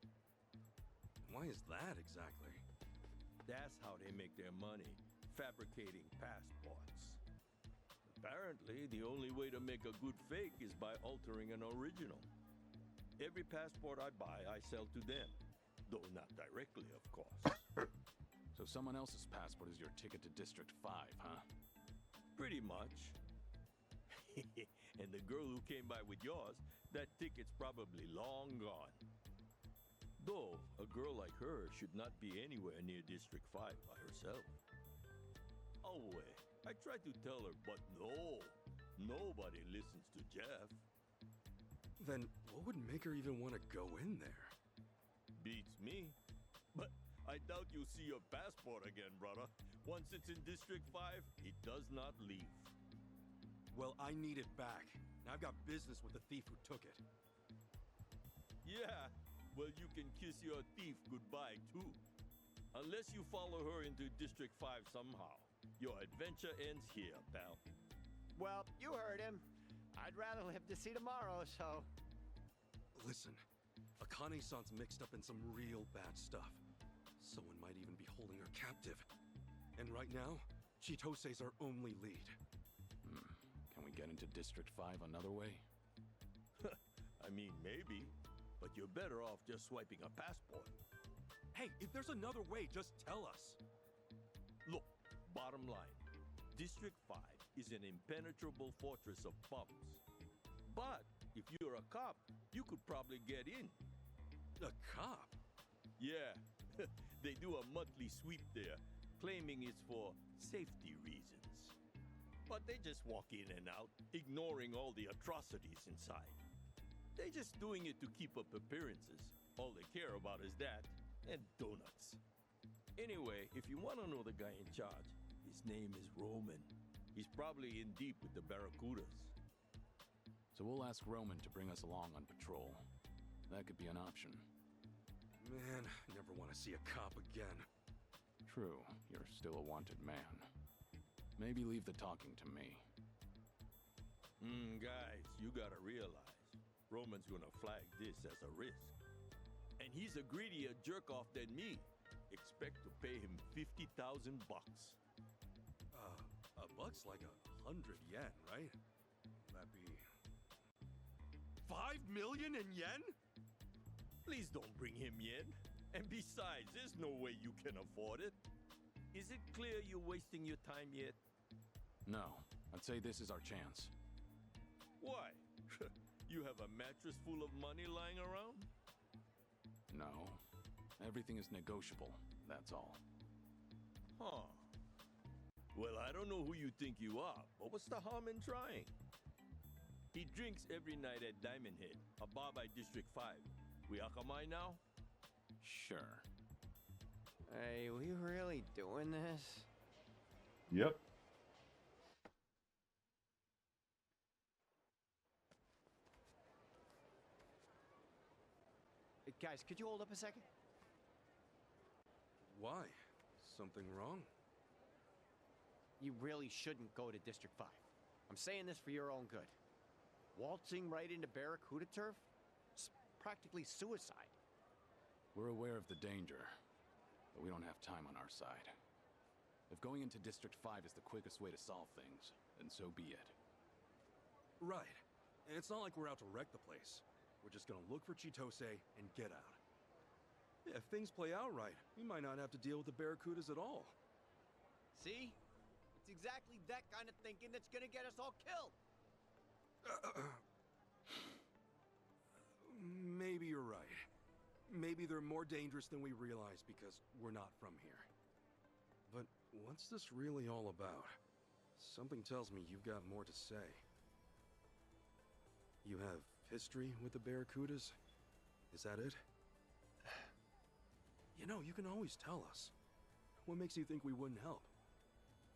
Why is that exactly? That's how they make their money, fabricating passports. Apparently, the only way to make a good fake is by altering an original. Every passport I buy, I sell to them. Though not directly, of course. So someone else's passport is your ticket to District 5, huh? Pretty much. And the girl who came by with yours, that ticket's probably long gone. Though, a girl like her should not be anywhere near District 5 by herself. Oh, wait. I tried to tell her, but no. Nobody listens to Jeff. Then what would make her even want to go in there? Beats me. But I doubt you'll see your passport again, brother. Once it's in District 5, it does not leave. Well, I need it back. Now I've got business with the thief who took it. Yeah, well, you can kiss your thief goodbye, too. Unless you follow her into District 5 somehow. Your adventure ends here, pal. Well, you heard him. I'd rather live to see tomorrow, so... Listen, Akane-san's mixed up in some real bad stuff. Someone might even be holding her captive. And right now, Chitose's our only lead. Can we get into District 5 another way? I mean, maybe. But you're better off just swiping a passport. Hey, if there's another way, just tell us. Look, bottom line. District 5 is an impenetrable fortress of bums. But if you're a cop, you could probably get in. A cop? Yeah. They do a monthly sweep there, claiming it's for safety reasons. But they just walk in and out, ignoring all the atrocities inside. They're just doing it to keep up appearances. All they care about is that, and donuts. Anyway, if you want to know the guy in charge, his name is Roman. He's probably in deep with the Barracudas. So we'll ask Roman to bring us along on patrol. That could be an option. Man, I never want to see a cop again. True, you're still a wanted man. Maybe leave the talking to me. Guys, you gotta realize, Roman's gonna flag this as a risk. And he's a greedier jerk-off than me. Expect to pay him 50,000 bucks. A buck's like 100 yen, right? That'd be... 5 million in yen? Please don't bring him yen. And besides, there's no way you can afford it. Is it clear you're wasting your time yet? No, I'd say this is our chance. Why? You have a mattress full of money lying around? No, everything is negotiable, that's all. Huh. Well, I don't know who you think you are, but what's the harm in trying? He drinks every night at Diamond Head, a bar by District 5. We Akamai now? Sure. Hey, we really doing this? Yep. Guys, could you hold up a second? Why? Something wrong? You really shouldn't go to District 5. I'm saying this for your own good. Waltzing right into Barracuda turf? It's practically suicide. We're aware of the danger, but we don't have time on our side. If going into District 5 is the quickest way to solve things, then so be it. Right. And it's not like we're out to wreck the place. We're just gonna look for Chitose and get out. Yeah, if things play out right, we might not have to deal with the Barracudas at all. See? It's exactly that kind of thinking that's gonna get us all killed. Maybe you're right. Maybe they're more dangerous than we realize because we're not from here. But what's this really all about? Something tells me you've got more to say. You have history with the Barracudas? Is that it? You know, you can always tell us. What makes you think we wouldn't help?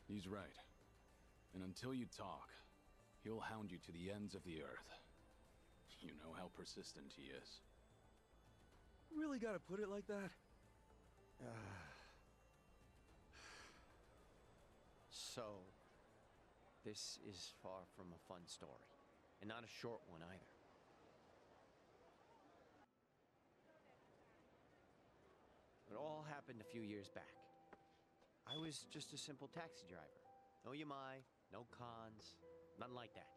He's right. And until you talk, he'll hound you to the ends of the earth. You know how persistent he is. Really gotta put it like that? So, this is far from a fun story, and not a short one either. It all happened a few years back. I was just a simple taxi driver. No Yamai, no cons, nothing like that.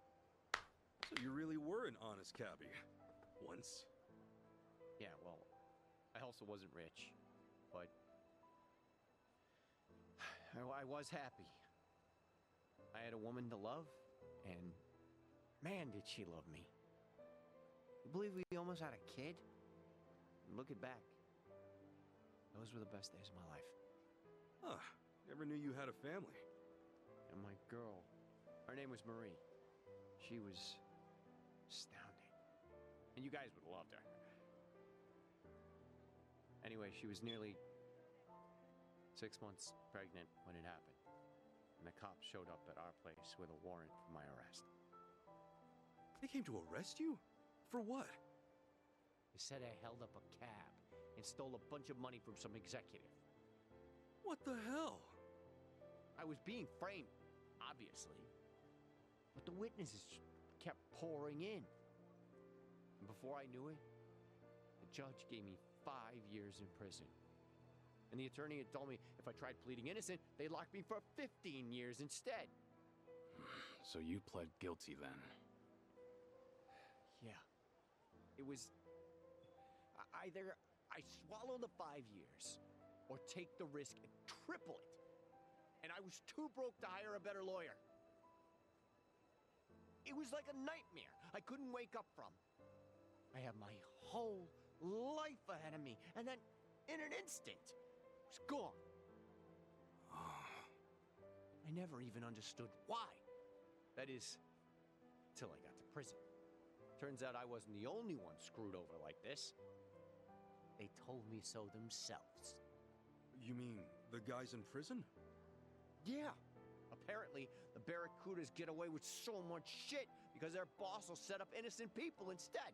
So you really were an honest cabbie. Once. Yeah, well, I also wasn't rich, but I was happy. I had a woman to love, and man, did she love me. You believe we almost had a kid? Looking back, those were the best days of my life. Huh, never knew you had a family. And my girl, her name was Marie. She was astounding. And you guys would have loved her. Anyway, she was nearly 6 months pregnant when it happened. And the cops showed up at our place with a warrant for my arrest. They came to arrest you? For what? They said I held up a cab and stole a bunch of money from some executive. What the hell? I was being framed, obviously. But the witnesses kept pouring in. And before I knew it, the judge gave me 5 years in prison. And the attorney had told me if I tried pleading innocent, they'd lock me for 15 years instead. So you pled guilty then? Yeah. It was either I swallow the 5 years or take the risk and triple it. And I was too broke to hire a better lawyer. It was like a nightmare I couldn't wake up from. I had my whole life ahead of me, and then in an instant, it was gone. I never even understood why. That is, till I got to prison. Turns out I wasn't the only one screwed over like this. They told me so themselves. You mean the guys in prison? Yeah. Apparently, the Barracudas get away with so much shit because their boss will set up innocent people instead.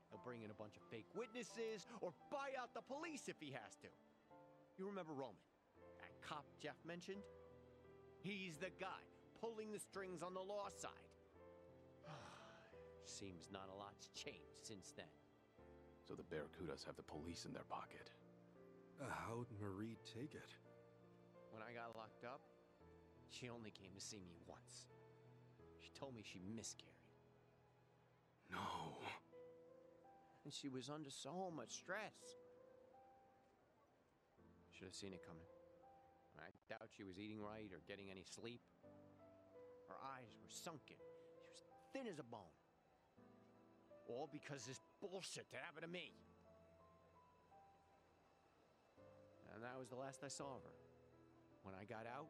He'll bring in a bunch of fake witnesses or buy out the police if he has to. You remember Roman, that cop Jeff mentioned? He's the guy pulling the strings on the law side. Seems not a lot's changed since then. So the Barracudas have the police in their pocket. How'd Marie take it? When I got locked up, she only came to see me once. She told me she miscarried. No. And she was under so much stress. Should have seen it coming. I doubt she was eating right or getting any sleep. Her eyes were sunken. She was thin as a bone. All because this bullshit that happened to me. And that was the last I saw of her. When I got out,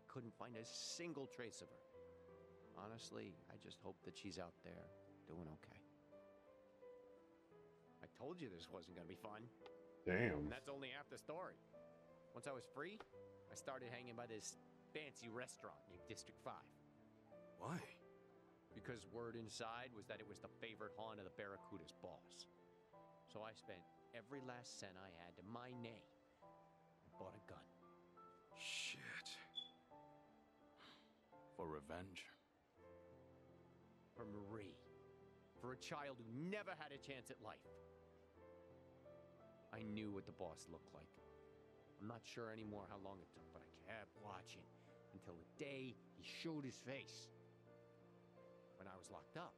couldn't find a single trace of her. Honestly, I just hope that she's out there doing okay. I told you this wasn't gonna be fun. Damn. And that's only half the story. Once I was free, I started hanging by this fancy restaurant in District 5. Why? Because word inside was that it was the favorite haunt of the Barracuda's boss. So I spent every last cent I had to my name and bought a gun. Shit. For revenge? For Marie. For a child who never had a chance at life. I knew what the boss looked like. I'm not sure anymore how long it took, but I kept watching until the day he showed his face. When I was locked up,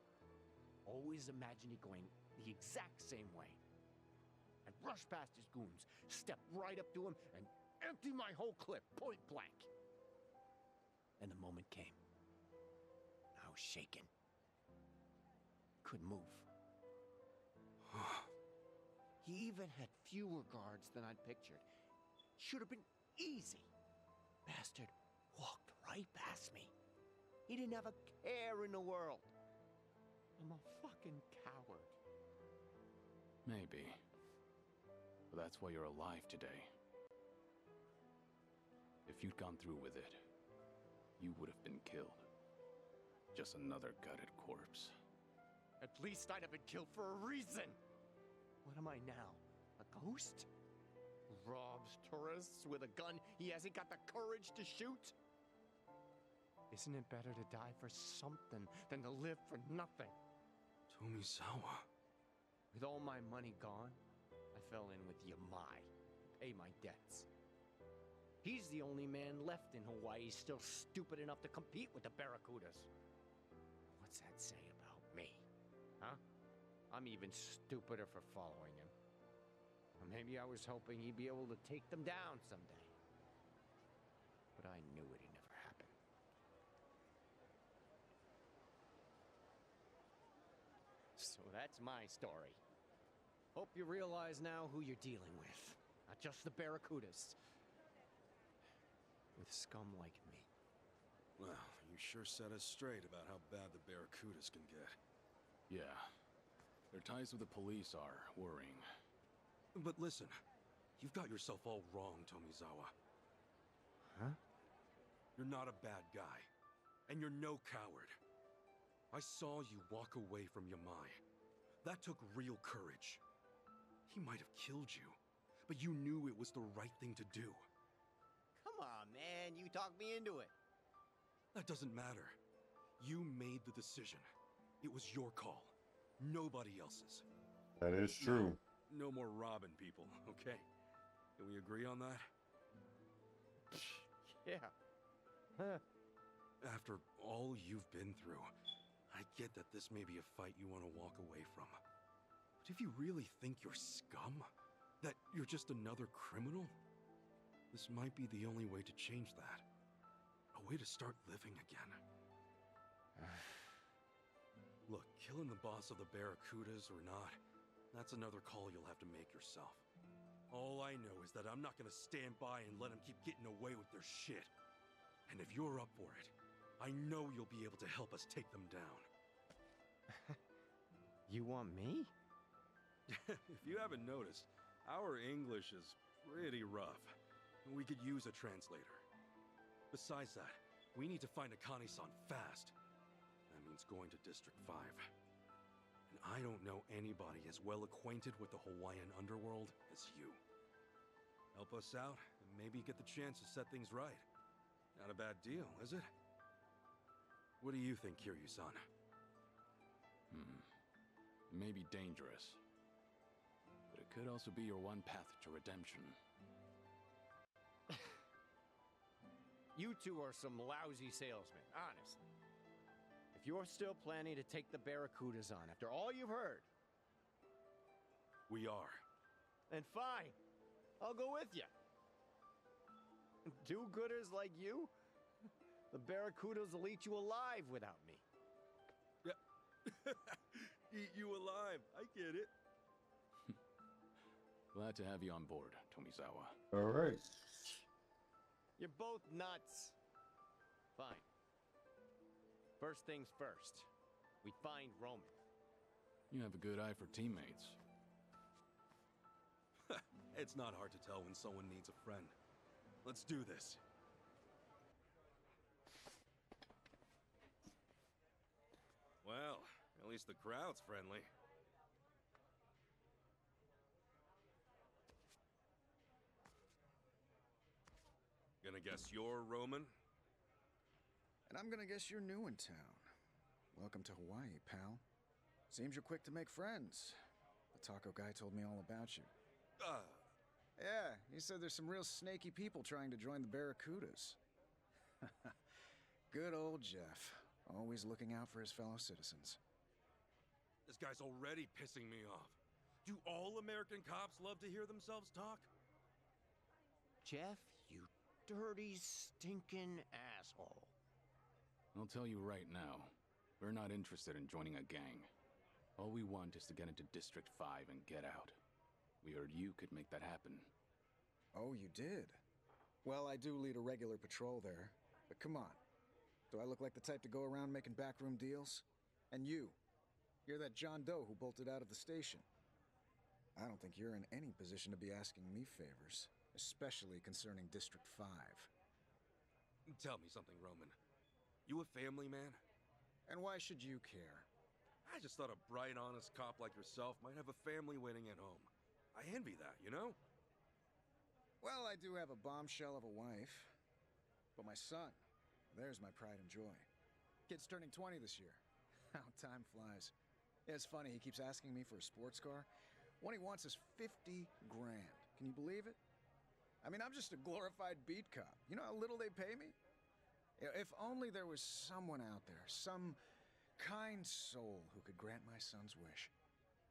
always imagined it going the exact same way. I'd rush past his goons, step right up to him, and empty my whole clip, point blank. And the moment came. I was shaking. Couldn't move. He even had fewer guards than I'd pictured. Should have been easy. Bastard walked right past me. He didn't have a care in the world. I'm a fucking coward. Maybe. But that's why you're alive today. If you'd gone through with it, you would have been killed. Just another gutted corpse. At least I'd have been killed for a reason. What am I now? A ghost? Robs tourists with a gun he hasn't got the courage to shoot? Isn't it better to die for something than to live for nothing? Tomizawa. With all my money gone, I fell in with Yamai to pay my debts. He's the only man left in Hawaii still stupid enough to compete with the Barracudas. What's that say about me? Huh? I'm even stupider for following him. Or maybe I was hoping he'd be able to take them down someday. But I knew it'd never happen. So that's my story. Hope you realize now who you're dealing with. Not just the Barracudas. With scum like me. Well, you sure set us straight about how bad the Barracudas can get. Yeah. Their ties with the police are worrying. But listen, you've got yourself all wrong, Tomizawa. Huh? You're not a bad guy. And you're no coward. I saw you walk away from Yamai. That took real courage. He might have killed you, but you knew it was the right thing to do. Come on, man. You talked me into it. That doesn't matter. You made the decision. It was your call. Nobody else's. That is true. No more robbing people, okay? Can we agree on that? Yeah. Huh. After all you've been through, I get that this may be a fight you want to walk away from. But if you really think you're scum, that you're just another criminal, this might be the only way to change that. A way to start living again. Look, killing the boss of the Barracudas or not, that's another call you'll have to make yourself. All I know is that I'm not gonna stand by and let them keep getting away with their shit. And if you're up for it, I know you'll be able to help us take them down. You want me? If you haven't noticed, our English is pretty rough. We could use a translator. Besides that, we need to find Akane-san fast. That means going to District 5. And I don't know anybody as well acquainted with the Hawaiian underworld as you. Help us out, and maybe get the chance to set things right. Not a bad deal, is it? What do you think, Kiryu-san? Maybe dangerous. But it could also be your one path to redemption. You two are some lousy salesmen, honestly. If you're still planning to take the Barracudas on after all you've heard... We are. Then fine. I'll go with you. Do-gooders like you? The Barracudas will eat you alive without me. Eat you alive. I get it. Glad to have you on board, Tomizawa. All right. You're both nuts. Fine. First things first. We find Roman. You have a good eye for teammates. It's not hard to tell when someone needs a friend. Let's do this. Well, at least the crowd's friendly. Gonna guess you're Roman? And I'm gonna guess you're new in town. Welcome to Hawaii, pal. Seems you're quick to make friends. The taco guy told me all about you. Yeah, he said there's some real snaky people trying to join the Barracudas. Good old Jeff. Always looking out for his fellow citizens. This guy's already pissing me off. Do all American cops love to hear themselves talk? Jeff, you dirty, stinking asshole. I'll tell you right now, we're not interested in joining a gang. All we want is to get into District 5 and get out. We heard you could make that happen. Oh, you did? Well, I do lead a regular patrol there. But come on. Do I look like the type to go around making backroom deals? And you're that John Doe who bolted out of the station. I don't think you're in any position to be asking me favors, especially concerning District 5. Tell me something, Roman. You a family man? And why should you care? I just thought a bright, honest cop like yourself might have a family waiting at home. I envy that, you know? Well, I do have a bombshell of a wife. But my son, there's my pride and joy. Kid's turning 20 this year. How time flies. Yeah, it's funny, he keeps asking me for a sports car. What he wants is 50 grand. Can you believe it? I mean, I'm just a glorified beat cop. You know how little they pay me? If only there was someone out there, some kind soul who could grant my son's wish.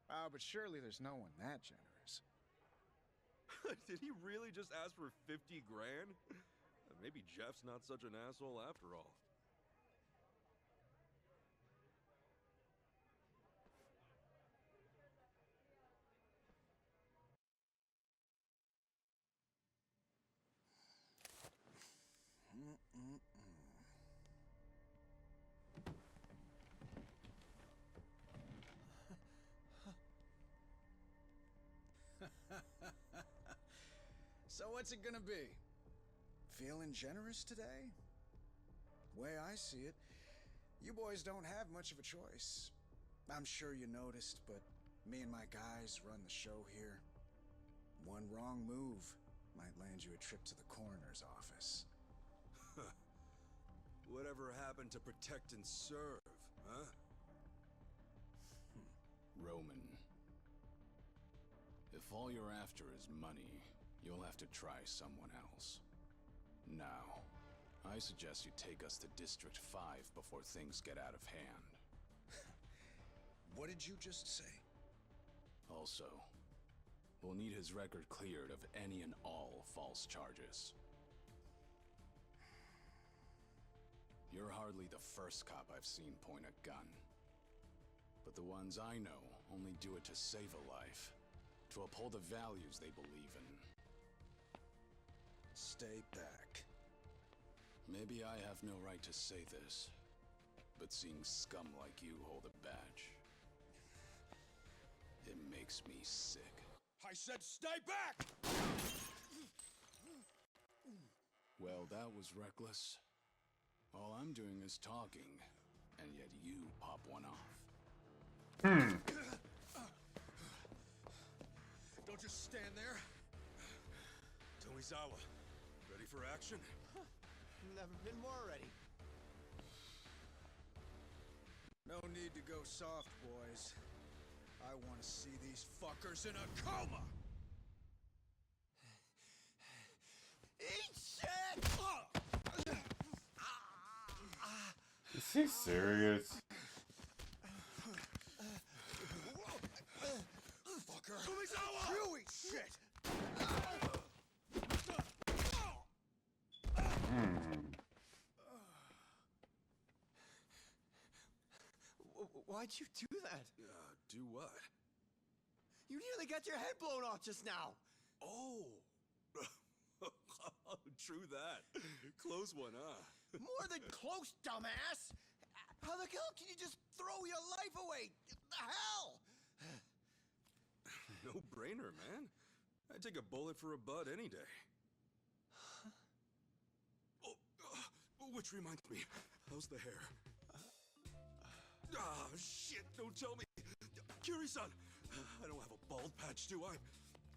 But surely there's no one that generous. Did he really just ask for 50 grand? Maybe Jeff's not such an asshole after all. So what's it gonna be? Feeling generous today? Way I see it, you boys don't have much of a choice. I'm sure you noticed, but me and my guys run the show here. One wrong move might land you a trip to the coroner's office. Whatever happened to protect and serve, huh? Roman. If all you're after is money, you'll have to try someone else. Now, I suggest you take us to District 5 before things get out of hand. What did you just say? Also, we'll need his record cleared of any and all false charges. You're hardly the first cop I've seen point a gun. But the ones I know only do it to save a life, to uphold the values they believe in. Stay back. Maybe I have no right to say this, but seeing scum like you hold a badge, it makes me sick. I said stay back! Well, that was reckless. All I'm doing is talking, and yet you pop one off. Don't just stand there. Tomizawa, ready for action? Never been more ready. No need to go soft, boys. I want to see these fuckers in a coma! Eat shit! Is he serious? Fucker! Tomizawa! You eat shit! Why'd you do that? Do what? You nearly got your head blown off just now. Oh! True that. Close one, huh? More than close, dumbass! How the hell can you just throw your life away? The hell? No brainer, man. I'd take a bullet for a bud any day. Which reminds me, how's the hair? Shit, don't tell me. Kiryu-san, I don't have a bald patch, do I?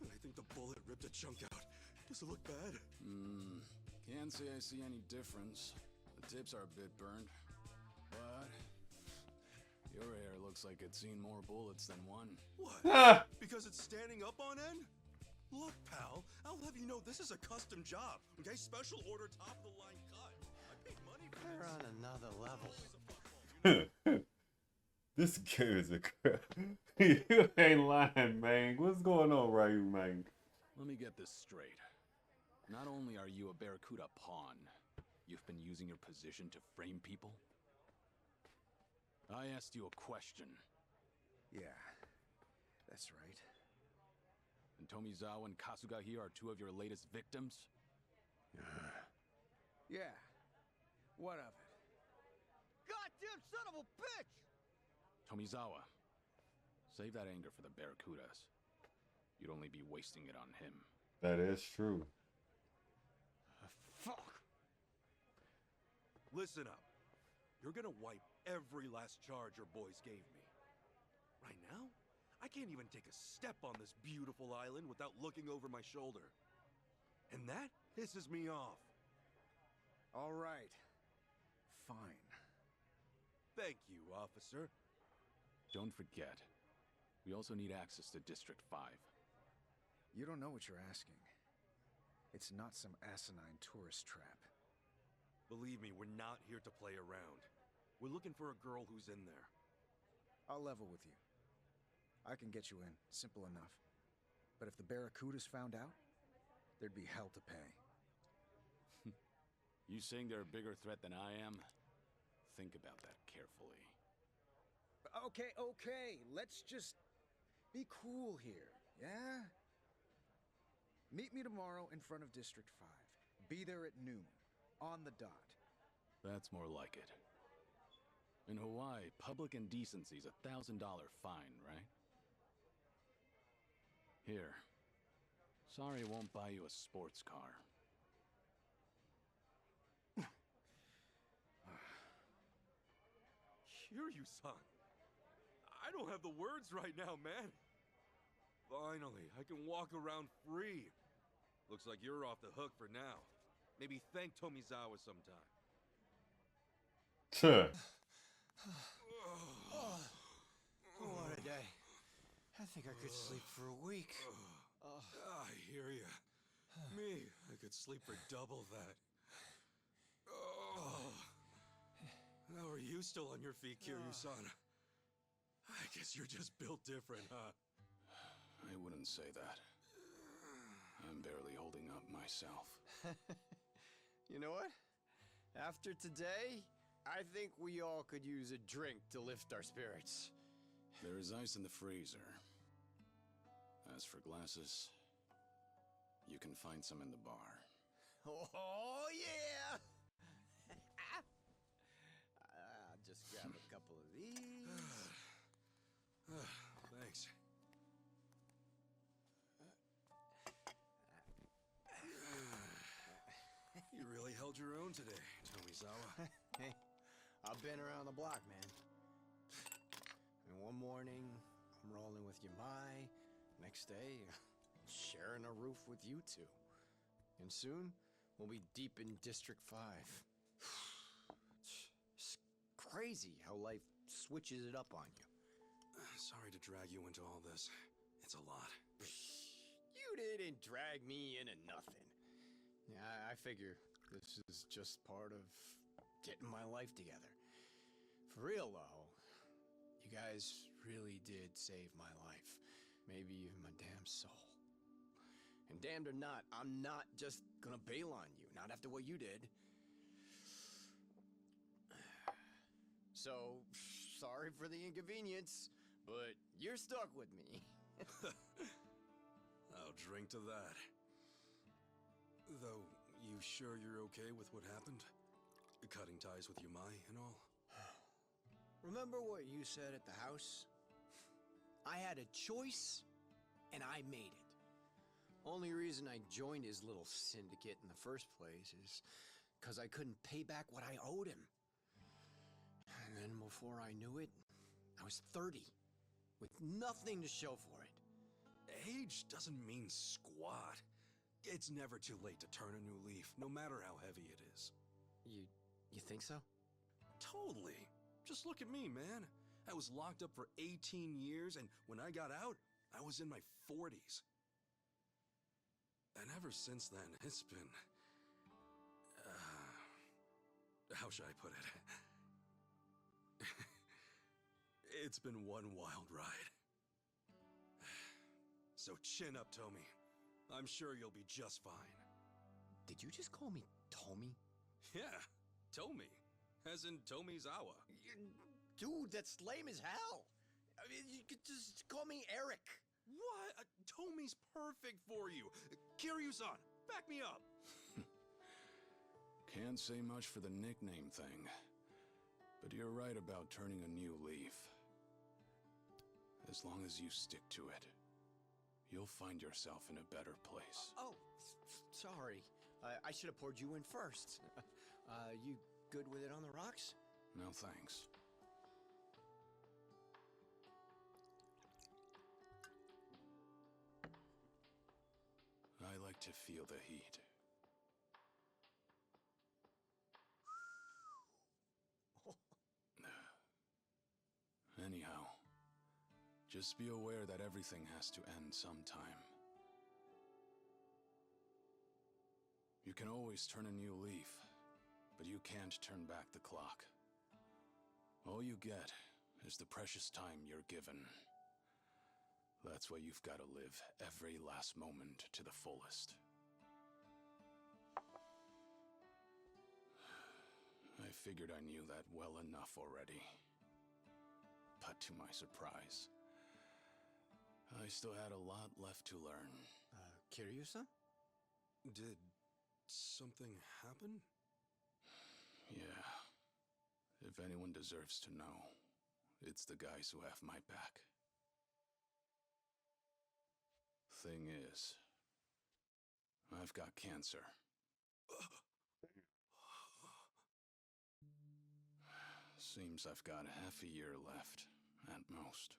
I think the bullet ripped a chunk out. Does it look bad? Can't say I see any difference. The tips are a bit burned. But your hair looks like it's seen more bullets than one. What? Because it's standing up on end? Look, pal, I'll have you know this is a custom job, okay? Special order, top-of-the-line cut. I paid money for They're this. on another level. This kid is a crap. You ain't lying, man. What's going on, Ryu, man? Let me get this straight. Not only are you a Barracuda pawn, you've been using your position to frame people? I asked you a question. Yeah, that's right. And Tomizawa and Kasuga here are two of your latest victims? Yeah. What of it? Goddamn son of a bitch! Tomizawa, save that anger for the Barracudas. You'd only be wasting it on him. That is true. Fuck! Listen up. You're gonna wipe every last charge your boys gave me. Right now, I can't even take a step on this beautiful island without looking over my shoulder. And that pisses me off. All right. Fine. Thank you, officer. Don't forget, we also need access to District 5. You don't know what you're asking. It's not some asinine tourist trap. Believe me, we're not here to play around. We're looking for a girl who's in there. I'll level with you. I can get you in, simple enough. But if the Barracudas found out, there'd be hell to pay. You saying they're a bigger threat than I am? Think about that carefully. Okay. Let's just be cool here, yeah? Meet me tomorrow in front of District 5. Be there at noon, on the dot. That's more like it. In Hawaii, public indecency's a $1,000 fine, right? Here. Sorry I won't buy you a sports car. Kiryu-san. I don't have the words right now, man. Finally, I can walk around free. Looks like you're off the hook for now. Maybe thank Tomizawa sometime. Tuh. What a day. I think I could sleep for a week. I hear ya. Me, I could sleep for double that. How are you still on your feet, Kiryu-san? I guess you're just built different, huh? I wouldn't say that. I'm barely holding up myself. You know what? After today, I think we all could use a drink to lift our spirits. There is ice in the freezer. As for glasses, you can find some in the bar. Oh, yeah! I'll just grab a couple of these. Thanks. You really held your own today, Tomizawa. Hey, I've been around the block, man. And one morning, I'm rolling with Yamai. Next day, sharing a roof with you two. And soon, we'll be deep in District 5. It's crazy how life switches it up on you. Sorry to drag you into all this. It's a lot. You didn't drag me into nothing. Yeah, I figure this is just part of getting my life together. For real, though, you guys really did save my life. Maybe even my damn soul. And damned or not, I'm not just gonna bail on you. Not after what you did. So, sorry for the inconvenience, but you're stuck with me. I'll drink to that. Though, you sure you're okay with what happened? Cutting ties with Yamai and all? Remember what you said at the house? I had a choice, and I made it. Only reason I joined his little syndicate in the first place is because I couldn't pay back what I owed him. And then before I knew it, I was 30, with nothing to show for it. Age doesn't mean squat. It's never too late to turn a new leaf, no matter how heavy it is. You think so? Totally. Just look at me, man. I was locked up for 18 years, and when I got out, I was in my 40s. And ever since then, it's been... how should I put it? It's been one wild ride. So chin up, Tomi. I'm sure you'll be just fine. Did you just call me Tomi? Yeah, Tomi. As in Tomizawa. Dude, that's lame as hell. I mean, you could just call me Eric. What? Tomi's perfect for you. Kiryu-san, back me up. Can't say much for the nickname thing, but you're right about turning a new leaf. As long as you stick to it, you'll find yourself in a better place. Sorry. I should have poured you in first. You good with it on the rocks? No thanks. I like to feel the heat. Anyhow, just be aware that everything has to end sometime. You can always turn a new leaf, but you can't turn back the clock. All you get is the precious time you're given. That's why you've got to live every last moment to the fullest. I figured I knew that well enough already. But to my surprise, I still had a lot left to learn. Kiryu-san? Did something happen? Yeah. If anyone deserves to know, it's the guys who have my back. Thing is, I've got cancer. Seems I've got half a year left, at most.